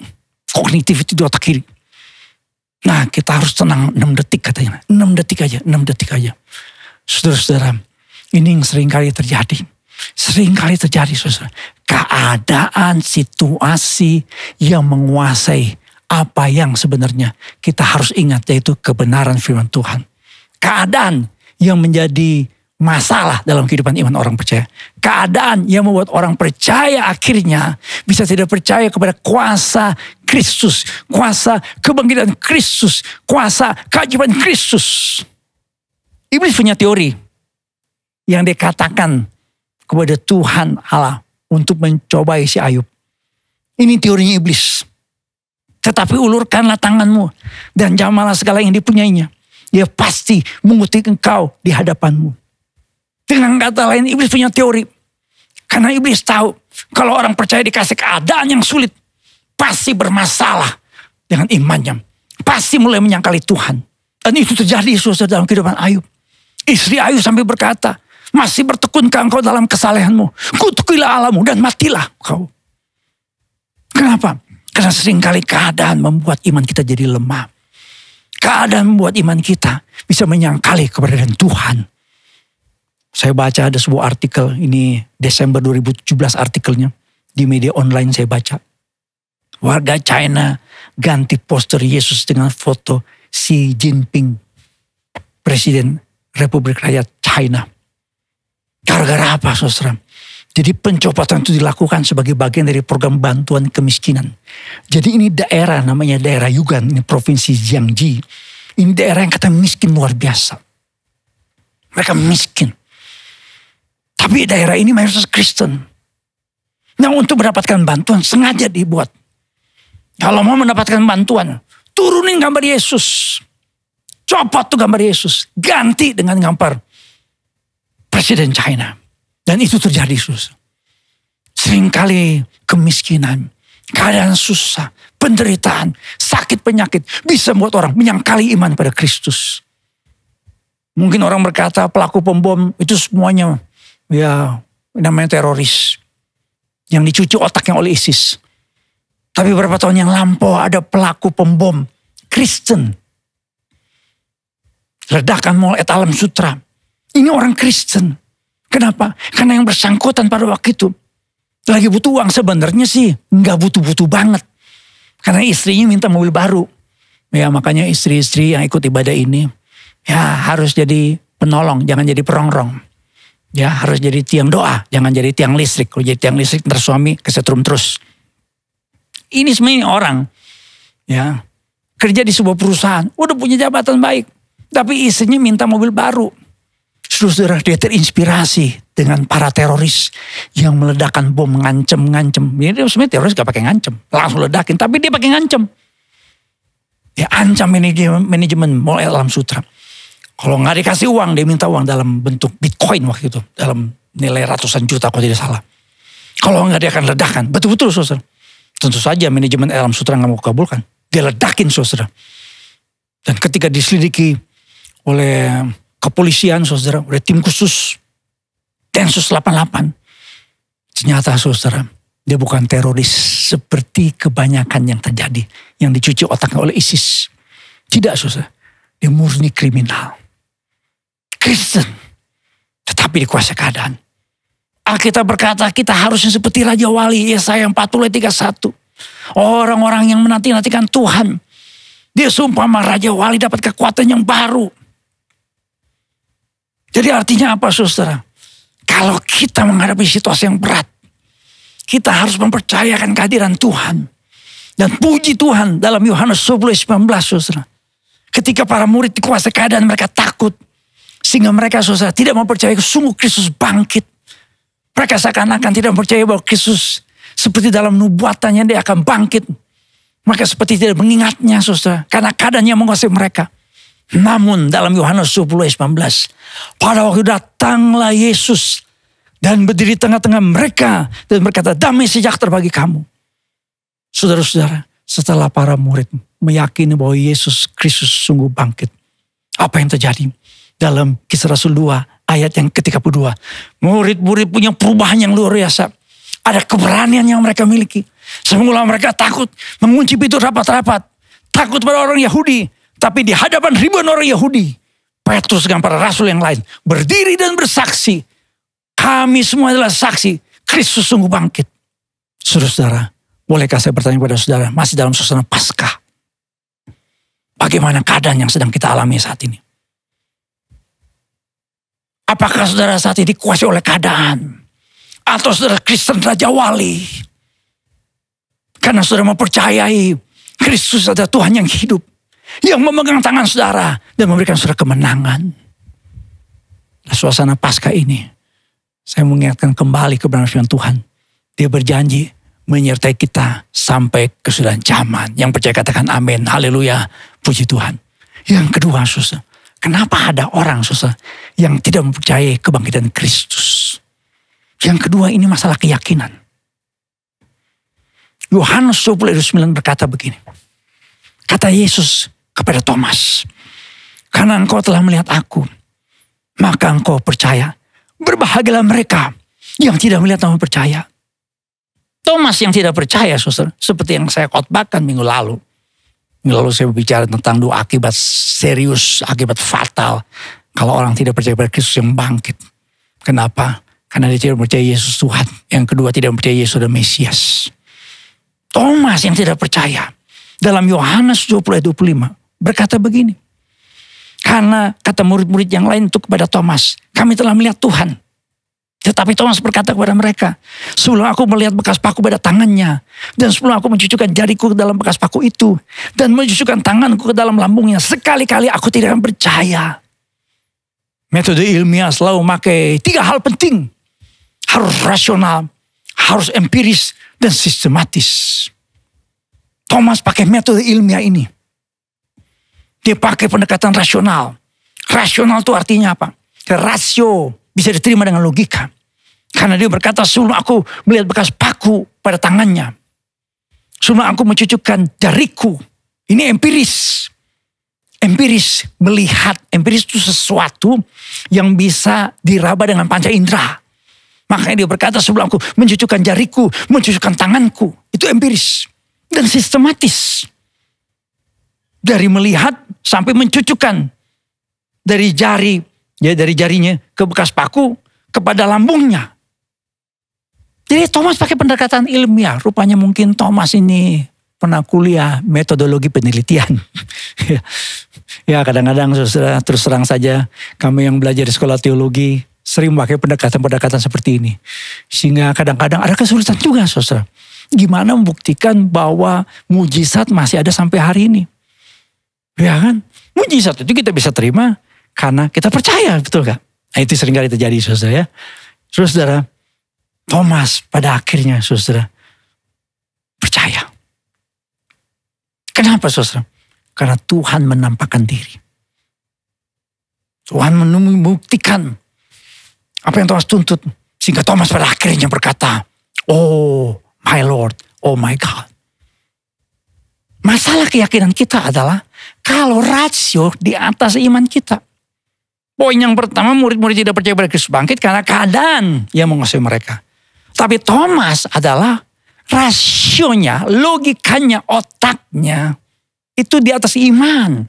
Kognitif itu di otak kiri. Nah kita harus tenang 6 detik katanya. 6 detik aja. Saudara-saudara, ini yang sering kali terjadi. Saudara. Keadaan, situasi yang menguasai apa yang sebenarnya kita harus ingat, yaitu kebenaran firman Tuhan. Keadaan yang menjadi masalah dalam kehidupan iman orang percaya. Keadaan yang membuat orang percaya akhirnya bisa tidak percaya kepada kuasa Kristus. Kuasa kebangkitan Kristus. Kuasa keajaiban Kristus. Iblis punya teori yang dikatakan kepada Tuhan Allah untuk mencobai si Ayub. Ini teorinya iblis. Tetapi ulurkanlah tanganmu dan jamalah segala yang dipunyainya. Dia pasti mengutik engkau di hadapanmu. Dengan kata lain, iblis punya teori. Karena iblis tahu kalau orang percaya dikasih keadaan yang sulit, pasti bermasalah dengan imannya. Pasti mulai menyangkali Tuhan. Dan itu terjadi saudara dalam kehidupan Ayub. Istri Ayub sampai berkata, masih bertekunkah engkau dalam kesalehanmu? Kutukilah Allahmu dan matilah kau. Kenapa? Karena seringkali keadaan membuat iman kita jadi lemah. Keadaan membuat iman kita bisa menyangkali keberadaan Tuhan. Saya baca ada sebuah artikel, ini Desember 2017 artikelnya. Di media online saya baca. Warga China ganti poster Yesus dengan foto Xi Jinping, Presiden Republik Rakyat China. Gara-gara apa, saudara? Jadi pencopotan itu dilakukan sebagai bagian dari program bantuan kemiskinan. Jadi ini daerah, namanya daerah Yunnan, ini provinsi Jiangxi. Ini daerah yang kata miskin luar biasa. Mereka miskin. Tapi daerah ini mayoritas Kristen. Nah, untuk mendapatkan bantuan sengaja dibuat. Kalau mau mendapatkan bantuan, turunin gambar Yesus. Copot tuh gambar Yesus. Ganti dengan gambar Presiden China. Dan itu terjadi, susah. Seringkali kemiskinan, keadaan susah, penderitaan, sakit penyakit bisa membuat orang menyangkali iman pada Kristus. Mungkin orang berkata pelaku pembom itu semuanya ya namanya teroris yang dicuci otaknya oleh ISIS. Tapi beberapa tahun yang lampau ada pelaku pembom Kristen. Ledakan Mall et Alam Sutra. Ini orang Kristen. Kenapa? Karena yang bersangkutan pada waktu itu lagi butuh uang. Sebenarnya sih nggak butuh-butuh banget. Karena istrinya minta mobil baru. Ya makanya istri-istri yang ikut ibadah ini ya harus jadi penolong, jangan jadi perongrong. Ya harus jadi tiang doa, jangan jadi tiang listrik. Kalau jadi tiang listrik ntar suami kesetrum terus. Ini sebenarnya orang ya kerja di sebuah perusahaan, udah punya jabatan baik, tapi istrinya minta mobil baru. Saudara, dia terinspirasi dengan para teroris yang meledakkan bom, ngancem. Ini sebenarnya teroris gak pakai ngancem, langsung ledakin, tapi dia pakai ngancem. Dia ancam manajemen Mall et Alam Sutra. Kalau nggak dikasih uang, dia minta uang dalam bentuk Bitcoin waktu itu, dalam nilai ratusan juta kalau tidak salah. Kalau nggak dia akan ledakan, betul-betul saudara. Tentu saja manajemen Alam Sutra nggak mau kabulkan, dia ledakin saudara. Dan ketika diselidiki oleh kepolisian saudara, oleh tim khusus Densus 88. Ternyata saudara, dia bukan teroris seperti kebanyakan yang terjadi. Yang dicuci otaknya oleh ISIS. Tidak saudara, dia murni kriminal. Kristen, tetapi dikuasai keadaan. Alkitab berkata kita harusnya seperti Raja Wali, Yesaya 40 ayat 31. Orang-orang yang menanti-nantikan Tuhan. Dia seumpama Raja Wali dapat kekuatan yang baru. Jadi artinya apa saudara? Kalau kita menghadapi situasi yang berat, kita harus mempercayakan kehadiran Tuhan. Dan puji Tuhan dalam Yohanes 11:19 saudara. Ketika para murid dikuasai keadaan mereka takut. Sehingga mereka saudara tidak mempercayai sungguh Kristus bangkit. Mereka seakan-akan tidak mempercayai bahwa Kristus seperti dalam nubuatannya dia akan bangkit. Mereka seperti tidak mengingatnya saudara. Karena keadaannya menguasai mereka. Namun dalam Yohanes 10:19, pada waktu datanglah Yesus dan berdiri tengah-tengah mereka dan berkata, damai sejahtera bagi kamu. Saudara-saudara, setelah para murid meyakini bahwa Yesus Kristus sungguh bangkit, apa yang terjadi? Dalam Kisah Rasul 2 ayat yang ke-32, murid-murid punya perubahan yang luar biasa. Ada keberanian yang mereka miliki. Semula mereka takut mengunci pintu rapat-rapat, takut pada orang Yahudi. Tapi di hadapan ribuan orang Yahudi, Petrus dengan para rasul yang lain berdiri dan bersaksi. Kami semua adalah saksi, Kristus sungguh bangkit. Saudara-saudara, bolehkah saya bertanya kepada saudara, masih dalam suasana Paskah, bagaimana keadaan yang sedang kita alami saat ini? Apakah saudara saat ini dikuasai oleh keadaan? Atau saudara Kristen Raja Wali? Karena saudara mempercayai Kristus adalah Tuhan yang hidup. Yang memegang tangan saudara dan memberikan saudara kemenangan. Nah, suasana Paskah ini, saya mengingatkan kembali kebenaran firman Tuhan. Dia berjanji menyertai kita sampai kesudahan zaman. Yang percaya katakan amin, haleluya, puji Tuhan. Yang kedua saudara, kenapa ada orang saudara yang tidak mempercayai kebangkitan Kristus? Yang kedua ini masalah keyakinan. Yohanes 20:9 berkata begini. Kata Yesus kepada Thomas, karena engkau telah melihat aku, maka engkau percaya. Berbahagialah mereka yang tidak melihat namun percaya. Thomas yang tidak percaya, saudara, seperti yang saya khotbahkan minggu lalu. Minggu lalu saya berbicara tentang dua akibat serius, akibat fatal kalau orang tidak percaya pada Kristus yang bangkit. Kenapa? Karena dia tidak percaya Yesus Tuhan. Yang kedua, tidak percaya Yesus adalah Mesias. Thomas yang tidak percaya, dalam Yohanes 20:25 berkata begini. Karena kata murid-murid yang lain itu kepada Thomas, kami telah melihat Tuhan. Tetapi Thomas berkata kepada mereka, sebelum aku melihat bekas paku pada tangannya, dan sebelum aku mencucukkan jariku ke dalam bekas paku itu, dan mencucukkan tanganku ke dalam lambungnya, sekali-kali aku tidak akan percaya. Metode ilmiah selalu memakai 3 hal penting. Harus rasional, harus empiris, dan sistematis. Thomas pakai metode ilmiah ini. Dia pakai pendekatan rasional. Rasional itu artinya apa? Rasio bisa diterima dengan logika. Karena dia berkata, sebelum aku melihat bekas paku pada tangannya, sebelum aku mencucukkan jariku, ini empiris. Empiris, melihat. Empiris itu sesuatu yang bisa diraba dengan panca indera. Makanya dia berkata, sebelum aku mencucukkan jariku, mencucukkan tanganku, itu empiris. Dan sistematis. Dari melihat sampai mencucukkan. Dari jari, ya dari jarinya ke bekas paku, kepada lambungnya. Jadi Thomas pakai pendekatan ilmiah. Rupanya mungkin Thomas ini pernah kuliah metodologi penelitian. Ya kadang-kadang saudara, terus terang saja kami yang belajar di sekolah teologi sering pakai pendekatan-pendekatan seperti ini. Sehingga kadang-kadang ada kesulitan juga saudara. Gimana membuktikan bahwa mujizat masih ada sampai hari ini. Ya kan? Mujizat itu kita bisa terima karena kita percaya, betul gak? Nah itu seringkali terjadi saudara ya. Saudara, Thomas pada akhirnya saudara percaya. Kenapa saudara? Karena Tuhan menampakkan diri. Tuhan membuktikan apa yang Thomas tuntut. Sehingga Thomas pada akhirnya berkata, oh my Lord, oh my God. Masalah keyakinan kita adalah kalau rasio di atas iman kita. Poin yang pertama, murid-murid tidak percaya pada Kristus bangkit karena keadaan yang menguasai mereka. Tapi Thomas adalah rasionya, logikanya, otaknya itu di atas iman.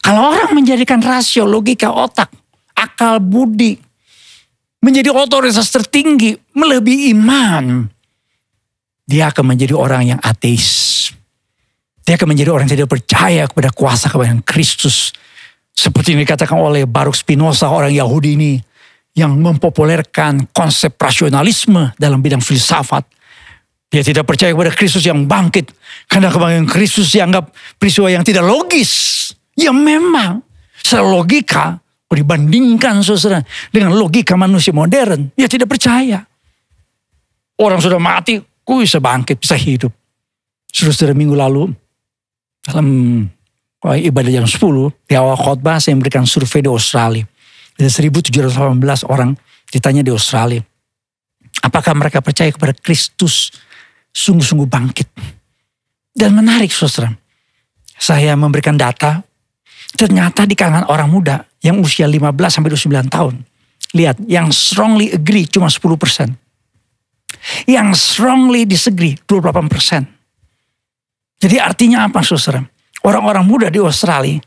Kalau orang menjadikan rasio, logika, otak, akal budi menjadi otoritas tertinggi melebihi iman, dia akan menjadi orang yang ateis. Dia akan menjadi orang yang tidak percaya kepada kuasa kebenaran Kristus. Seperti yang dikatakan oleh Baruch Spinoza, orang Yahudi ini, yang mempopulerkan konsep rasionalisme dalam bidang filsafat. Dia tidak percaya kepada Kristus yang bangkit. Karena kebangkitan Kristus dianggap peristiwa yang tidak logis. Ya memang, secara logika, dibandingkan saudara dengan logika manusia modern, dia tidak percaya. Orang sudah mati, kok bisa bangkit, bisa hidup. Saudara, minggu lalu, dalam ibadah jam 10, di awal khotbah saya memberikan survei di Australia. Ada 1.718 orang ditanya di Australia. Apakah mereka percaya kepada Kristus sungguh-sungguh bangkit? Dan menarik saudara, saya memberikan data, ternyata di kalangan orang muda yang usia 15-29 tahun. Lihat, yang strongly agree cuma 10%. Yang strongly disagree 28%. Jadi artinya apa saudara? Orang-orang muda di Australia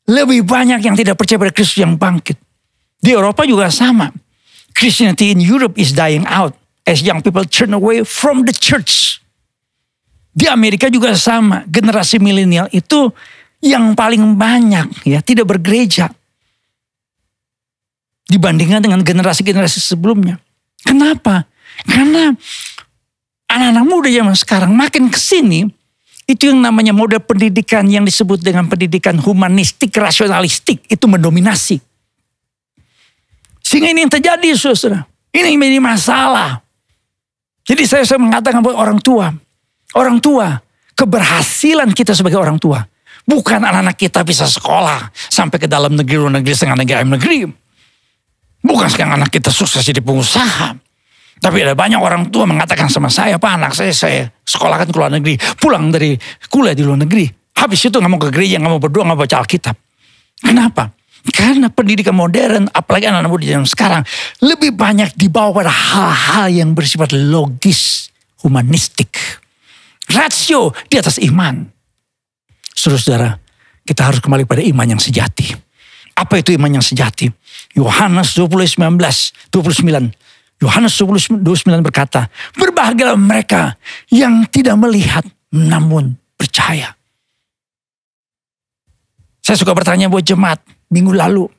lebih banyak yang tidak percaya pada Kristus yang bangkit. Di Eropa juga sama. Christianity in Europe is dying out as young people turn away from the church. Di Amerika juga sama. Generasi milenial itu yang paling banyak ya tidak bergereja dibandingkan dengan generasi-generasi sebelumnya. Kenapa? Karena anak-anak muda zaman sekarang makin kesini, itu yang namanya model pendidikan yang disebut dengan pendidikan humanistik, rasionalistik, itu mendominasi. Sehingga ini yang terjadi saudara. Ini menjadi masalah. Jadi saya mengatakan buat orang tua, keberhasilan kita sebagai orang tua, bukan anak-anak kita bisa sekolah sampai ke dalam negeri, luar negeri, setengah negeri. Bukan sekarang anak kita sukses jadi pengusaha. Tapi ada banyak orang tua mengatakan sama saya, Pak anak saya sekolahkan ke luar negeri, pulang dari kuliah di luar negeri. Habis itu gak mau ke gereja, gak mau berdoa, gak mau baca Alkitab. Kenapa? Karena pendidikan modern, apalagi anak-anak muda zaman sekarang, lebih banyak dibawa pada hal-hal yang bersifat logis, humanistik. Rasio di atas iman. Saudara-saudara, kita harus kembali pada iman yang sejati. Apa itu iman yang sejati? Yohanes 20:29. Yohanes 20:29 berkata, berbahagialah mereka yang tidak melihat namun percaya. Saya suka bertanya buat jemaat minggu lalu.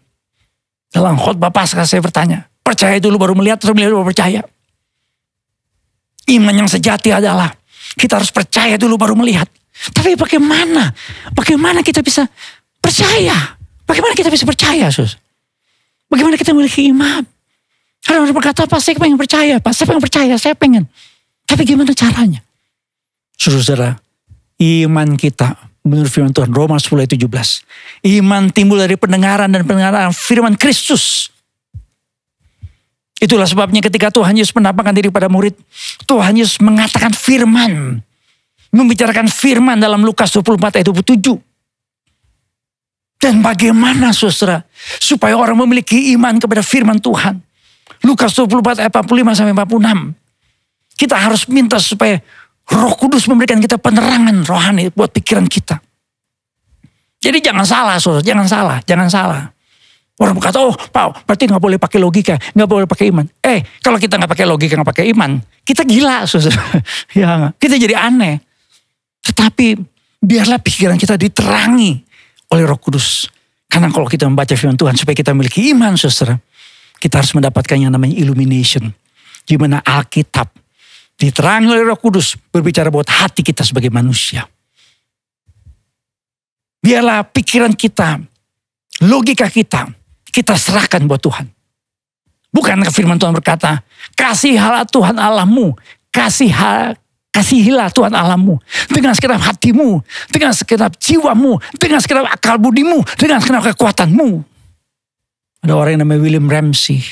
Dalam khotbah Paskah saya bertanya, percaya dulu baru melihat, terus melihat baru percaya. Iman yang sejati adalah kita harus percaya dulu baru melihat. Tapi bagaimana? Bagaimana kita bisa percaya? Bagaimana kita bisa percaya, Sus? Bagaimana kita memiliki iman? Ada orang berkata, Pak, saya pengen percaya, Pak. Saya pengen percaya, saya pengen. Tapi gimana caranya? Saudara, iman kita menurut firman Tuhan, Roma 10:17. Iman timbul dari pendengaran dan pendengaran firman Kristus. Itulah sebabnya ketika Tuhan Yesus menampakkan diri pada murid, Tuhan Yesus mengatakan firman. Membicarakan firman dalam Lukas 24 ayat 27. Dan bagaimana saudara, supaya orang memiliki iman kepada firman Tuhan. Lukas 24 ayat 45-46. Kita harus minta supaya Roh Kudus memberikan kita penerangan rohani buat pikiran kita. Jadi jangan salah, saudara, jangan salah. Orang berkata, oh Pak, berarti gak boleh pakai logika, gak boleh pakai iman. Kalau kita gak pakai logika, gak pakai iman, kita gila, saudara. Ya, kita jadi aneh. Tetapi biarlah pikiran kita diterangi oleh Roh Kudus. Karena kalau kita membaca firman Tuhan supaya kita memiliki iman, saudara, kita harus mendapatkan yang namanya illumination. Di mana Alkitab diterangi oleh Roh Kudus berbicara buat hati kita sebagai manusia. Biarlah pikiran kita, logika kita serahkan buat Tuhan. Bukankah firman Tuhan berkata, kasihilah Tuhan Allahmu, kasihilah Tuhan Allahmu dengan segenap hatimu, dengan segenap jiwamu, dengan segenap akal budimu, dengan segenap kekuatanmu. Ada orang yang namanya William Ramsey.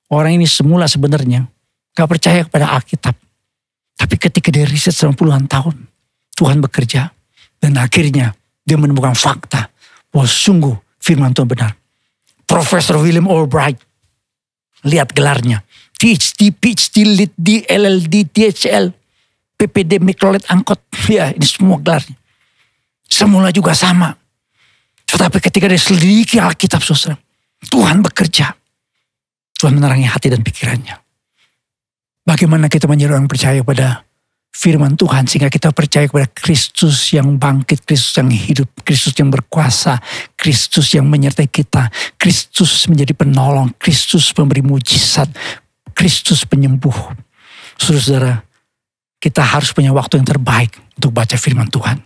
Orang ini semula sebenarnya gak percaya kepada Alkitab. Tapi ketika dia riset selama puluhan tahun, Tuhan bekerja. Dan akhirnya dia menemukan fakta bahwa sungguh firman Tuhan benar. Profesor William Albright, lihat gelarnya. PhD, Lit, D, LLD, DHL, PPD, Mikrolet, Angkot. Ya, ini semua gelarnya. Semula juga sama. Tetapi ketika dia selidiki Alkitab, saudara, Tuhan bekerja. Tuhan menerangi hati dan pikirannya. Bagaimana kita menjadi orang percaya pada firman Tuhan sehingga kita percaya kepada Kristus yang bangkit, Kristus yang hidup, Kristus yang berkuasa, Kristus yang menyertai kita, Kristus menjadi penolong, Kristus pemberi mujizat, Kristus penyembuh. Saudara-saudara, kita harus punya waktu yang terbaik untuk baca firman Tuhan.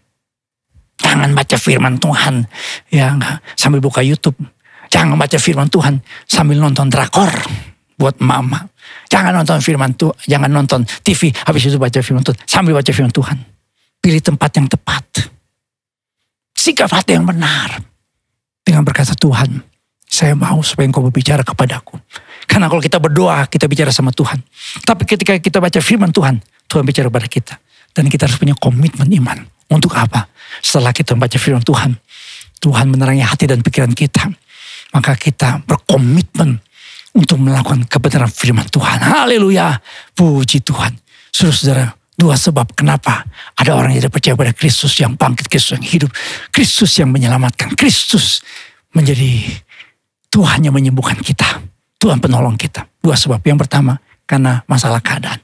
Jangan baca firman Tuhan ya sambil buka YouTube. Jangan baca firman Tuhan sambil nonton drakor buat mama. Jangan nonton firman Tuhan, jangan nonton TV habis itu baca firman Tuhan. Sambil baca firman Tuhan. Pilih tempat yang tepat. Sikap hati yang benar. Dengan berkata, Tuhan, saya mau supaya Engkau berbicara kepadaku. Karena kalau kita berdoa, kita bicara sama Tuhan. Tapi ketika kita baca firman Tuhan, Tuhan bicara kepada kita. Dan kita harus punya komitmen iman. Untuk apa? Setelah kita membaca firman Tuhan, Tuhan menerangi hati dan pikiran kita. Maka kita berkomitmen untuk melakukan kebenaran firman Tuhan. Haleluya. Puji Tuhan. Saudara-saudara, dua sebab kenapa ada orang yang tidak percaya pada Kristus yang bangkit, Kristus yang hidup, Kristus yang menyelamatkan, Kristus menjadi Tuhan yang menyembuhkan kita, Tuhan penolong kita. Dua sebab. Yang pertama, karena masalah keadaan.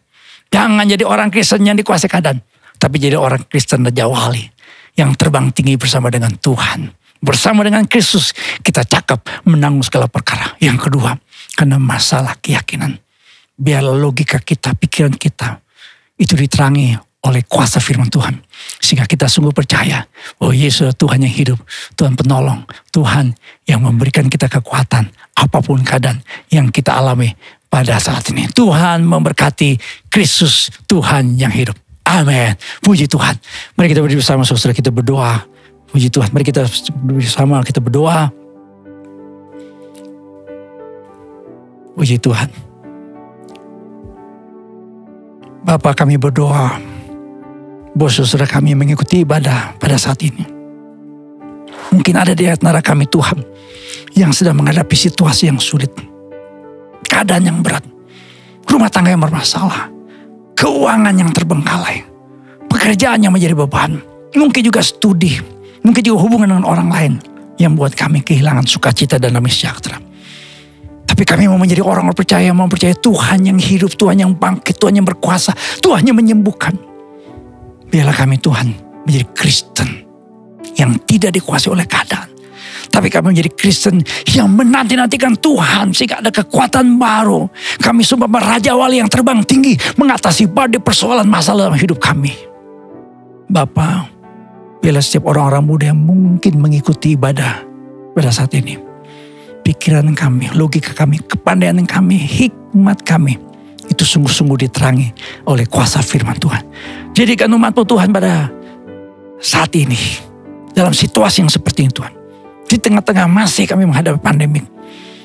Jangan jadi orang Kristen yang dikuasai keadaan, tapi jadi orang Kristen Raja Wali yang terbang tinggi bersama dengan Tuhan. Bersama dengan Kristus kita cakap menanggung segala perkara. Yang kedua, karena masalah keyakinan. Biarlah logika kita, pikiran kita itu diterangi oleh kuasa firman Tuhan. Sehingga kita sungguh percaya bahwa Yesus Tuhan yang hidup, Tuhan penolong, Tuhan yang memberikan kita kekuatan apapun keadaan yang kita alami pada saat ini. Tuhan memberkati Kristus Tuhan yang hidup. Amin. Puji Tuhan. Mari kita berdiri bersama, saudara, kita berdoa. Puji Tuhan. Mari kita bersama kita berdoa. Puji Tuhan. Bapa, kami berdoa bahwa saudara kami mengikuti ibadah pada saat ini. Mungkin ada di antara kami Tuhan yang sedang menghadapi situasi yang sulit, keadaan yang berat, rumah tangga yang bermasalah, keuangan yang terbengkalai, pekerjaan yang menjadi beban, mungkin juga studi, mungkin juga hubungan dengan orang lain yang membuat kami kehilangan sukacita dan damai sejahtera. Tapi kami mau menjadi orang percaya, mau percaya Tuhan yang hidup, Tuhan yang bangkit, Tuhan yang berkuasa, Tuhan yang menyembuhkan. Biarlah kami Tuhan menjadi Kristen yang tidak dikuasai oleh keadaan. Tapi kami menjadi Kristen yang menanti-nantikan Tuhan sehingga ada kekuatan baru. Kami sumpah Raja Wali yang terbang tinggi mengatasi badai persoalan masalah dalam hidup kami. Bapa, biarlah setiap orang-orang muda yang mungkin mengikuti ibadah pada saat ini, pikiran kami, logika kami, kepandaian kami, hikmat kami, itu sungguh-sungguh diterangi oleh kuasa firman Tuhan. Jadikan umat-Mu Tuhan pada saat ini, dalam situasi yang seperti ini Tuhan, di tengah-tengah masih kami menghadapi pandemik,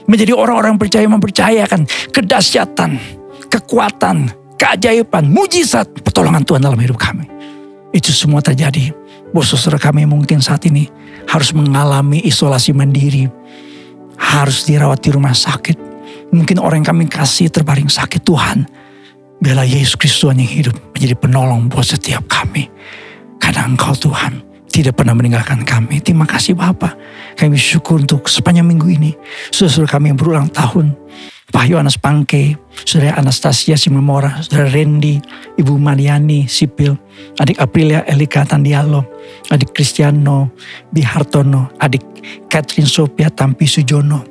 menjadi orang-orang percaya mempercayakan kedahsyatan, kekuatan, keajaiban, mujizat, pertolongan Tuhan dalam hidup kami. Itu semua terjadi. Buat saudara kami mungkin saat ini harus mengalami isolasi mandiri, harus dirawat di rumah sakit. Mungkin orang yang kami kasih terbaring sakit. Tuhan, biarlah Yesus Kristus Tuhan yang hidup menjadi penolong buat setiap kami. Karena Engkau Tuhan tidak pernah meninggalkan kami. Terima kasih Bapa. Kami syukur untuk sepanjang minggu ini. Saudara kami yang berulang tahun. Pak Yohanes Pangke, Saudara Anastasia Simemora, Saudara Randy, Ibu Mariani Sipil, Adik Aprilia Elika Tandialo, Adik Kristiano Bihartono, Adik Catherine Sophia Tampi Sujono,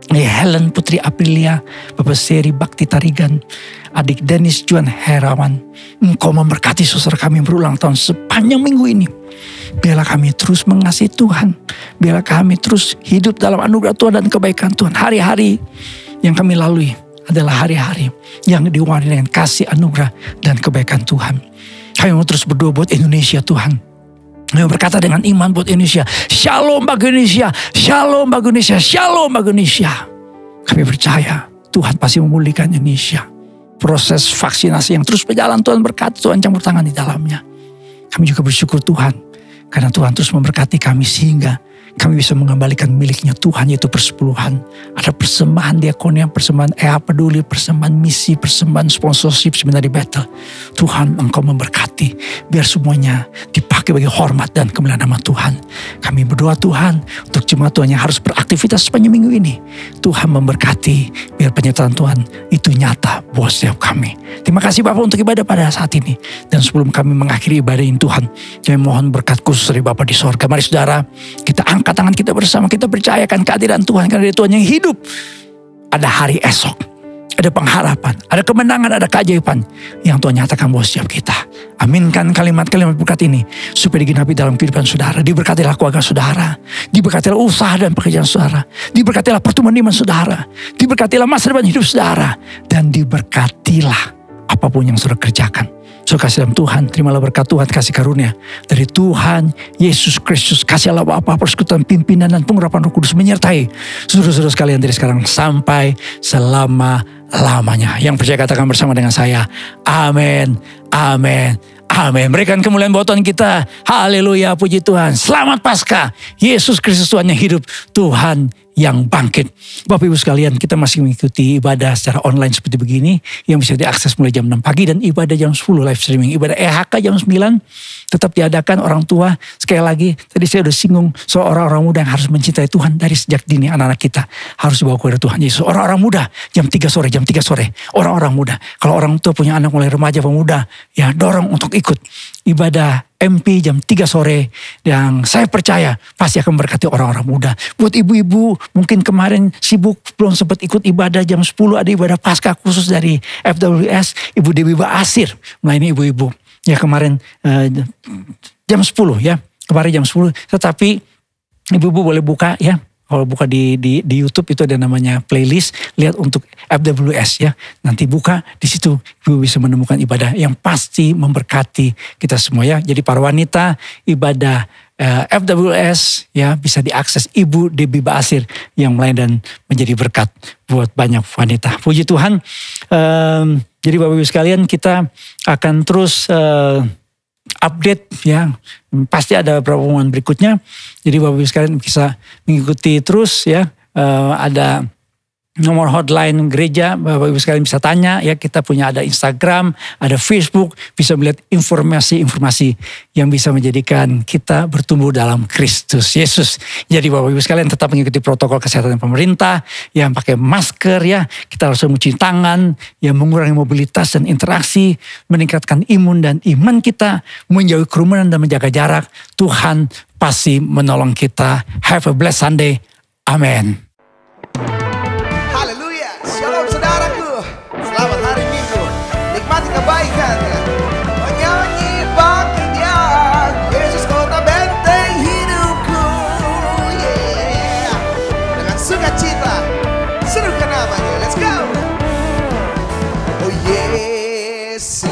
Helen Putri Aprilia, Bapak Seri Bakti Tarigan, Adik Dennis Juan Herawan. Engkau memberkati saudara kami yang berulang tahun sepanjang minggu ini. Biarlah kami terus mengasihi Tuhan. Biarlah kami terus hidup dalam anugerah Tuhan dan kebaikan Tuhan. Hari-hari yang kami lalui adalah hari-hari yang diwarnai dengan kasih anugerah dan kebaikan Tuhan. Kami mau terus berdoa buat Indonesia Tuhan. Kami berkata dengan iman buat Indonesia. Shalom bagi Indonesia. Shalom bagi Indonesia. Shalom bagi Indonesia. Kami percaya Tuhan pasti memulihkan Indonesia. Proses vaksinasi yang terus berjalan Tuhan berkati, Tuhan campur tangan di dalamnya. Kami juga bersyukur Tuhan. Karena Tuhan terus memberkati kami sehingga kami bisa mengembalikan miliknya Tuhan, yaitu persepuluhan. Ada persembahan diakonia, persembahan peduli, persembahan misi, persembahan sponsorship sebenarnya battle. Tuhan Engkau memberkati. Biar semuanya dipakai bagi hormat dan kemuliaan nama Tuhan. Kami berdoa Tuhan untuk jemaat Tuhan yang harus beraktivitas sepanjang minggu ini. Tuhan memberkati. Biar penyertaan Tuhan itu nyata buat setiap kami. Terima kasih Bapak untuk ibadah pada saat ini. Dan sebelum kami mengakhiri ibadah ini Tuhan, kami mohon berkat khusus dari Bapa di sorga. Mari saudara, kita angkat tangan kita bersama, kita percayakan kehadiran Tuhan. Karena dari Tuhan yang hidup, ada hari esok, ada pengharapan, ada kemenangan, ada keajaiban yang Tuhan nyatakan buat setiap kita. Aminkan kalimat-kalimat berkat ini supaya digenapi dalam kehidupan saudara. Diberkatilah keluarga saudara, diberkatilah usaha dan pekerjaan saudara, diberkatilah pertumbuhan iman saudara, diberkatilah masa depan hidup saudara, dan diberkatilah apapun yang saudara kerjakan. Saudara kasih dalam Tuhan, terimalah berkat Tuhan, kasih karunia dari Tuhan Yesus Kristus, kasih Allah Bapa, persekutuan pimpinan dan pengurapan Roh Kudus menyertai saudara-saudara sekalian dari sekarang sampai selama-lamanya. Yang percaya katakan bersama dengan saya, amin, amin, amin. Berikan kemuliaan buat Tuhan kita. Haleluya, puji Tuhan. Selamat Paskah. Yesus Kristus Tuhan yang hidup, Tuhan yang bangkit. Bapak Ibu sekalian, kita masih mengikuti ibadah secara online seperti begini yang bisa diakses mulai jam 6 pagi dan ibadah jam 10 live streaming. Ibadah EHK jam 9 tetap diadakan. Orang tua, sekali lagi tadi saya udah singgung soal orang-orang muda yang harus mencintai Tuhan dari sejak dini. Anak-anak kita harus dibawa kepada Tuhan Yesus. Orang-orang muda jam 3 sore. Orang-orang muda. Kalau orang tua punya anak mulai remaja pemuda, ya dorong untuk ikut ibadah MP jam 3 sore yang saya percaya pasti akan memberkati orang-orang muda. Buat ibu-ibu mungkin kemarin sibuk belum sempat ikut ibadah jam 10, ada ibadah Paskah khusus dari FWS, Ibu Dewi Baasir melayani ibu-ibu. Ya kemarin jam 10 ya, kemarin jam 10, tetapi ibu-ibu boleh buka ya. Kalau buka di YouTube itu ada namanya playlist, lihat untuk FWS ya. Nanti buka di situ ibu bisa menemukan ibadah yang pasti memberkati kita semua ya. Jadi para wanita ibadah FWS ya bisa diakses Ibu Dewi Baasir yang melayani dan menjadi berkat buat banyak wanita. Puji Tuhan. Jadi Bapak Ibu sekalian, kita akan terus update ya. Pasti ada beberapa pengumuman berikutnya. Jadi Bapak Ibu sekalian bisa mengikuti terus ya. Ada nomor hotline gereja, Bapak Ibu sekalian bisa tanya ya. Kita punya ada Instagram, ada Facebook, bisa melihat informasi-informasi yang bisa menjadikan kita bertumbuh dalam Kristus Yesus. Jadi Bapak Ibu sekalian tetap mengikuti protokol kesehatan pemerintah, yang pakai masker ya, kita harus mencuci tangan, yang mengurangi mobilitas dan interaksi, meningkatkan imun dan iman kita, menjauhi kerumunan dan menjaga jarak. Tuhan pasti menolong kita. Have a blessed Sunday. Amin. Haleluya, shalom saudaraku. Selamat hari Minggu. Nikmati kebaikannya. Menyanyi bagi Dia. Yesus kota benteng hidupku. Yeah. Dengan sukacita serukan namanya. Let's go. Oh Yesus,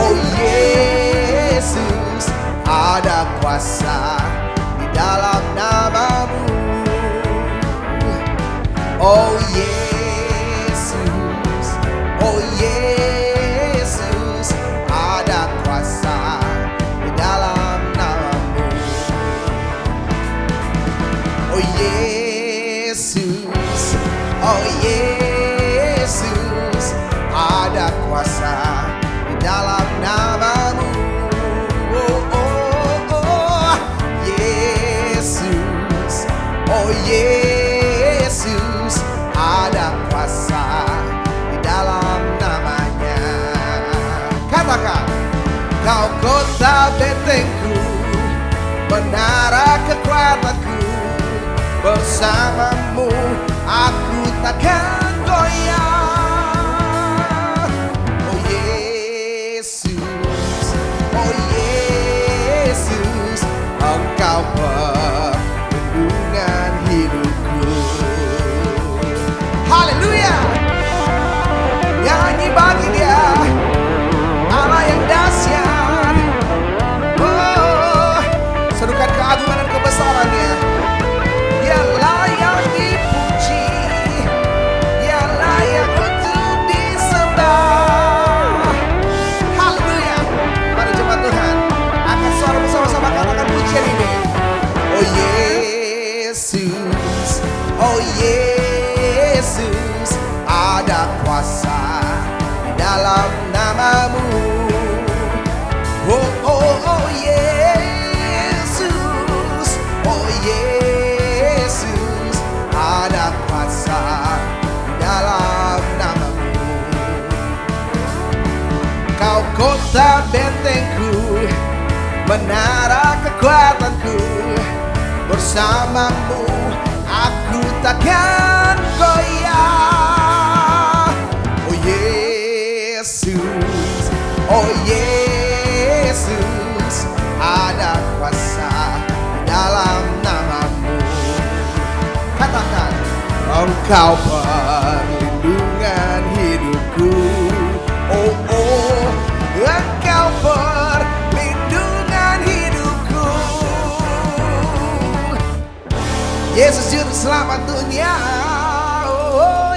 oh Yesus, ada kuasa di dalam namamu. Oh Yesus, oh Yesus, ada kuasa di dalam namamu. Oh Yesus, oh Yesus, ada kuasa di dalam namamu. Oh, oh, oh, Yesus, oh Yesus, ada kuasa di dalam namanya. Katakan, kau kota bentengku, menara kekuatanku, bersamamu aku takkan goyah. Oh Yesus, oh Yesus, Engkau perlindungan hidupku. Haleluya, nyanyi bagi Dia, Allah yang dahsyat. Oh, serukan keagungan dan kebesarannya. Dia layak dipuji, Dia layak untuk disembah. Haleluya, mari jemaat Tuhan angkat suara bersama-sama katakan pujian ini. Oh Yesus, oh Yesus, ada kuasa di dalam namamu. Oh, oh, oh Yesus, oh Yesus, ada kuasa di dalam namamu. Kau kota bentengku, menara kekuatanku, bersamamu aku takkan goyah. Oh Yesus, oh Yesus, ada kuasa di dalam namamu. Katakan, Engkau perlindungan hidupku. Oh, oh, Engkau perlindungan hidupku. Yesus juru selamat dunia. Oh, oh.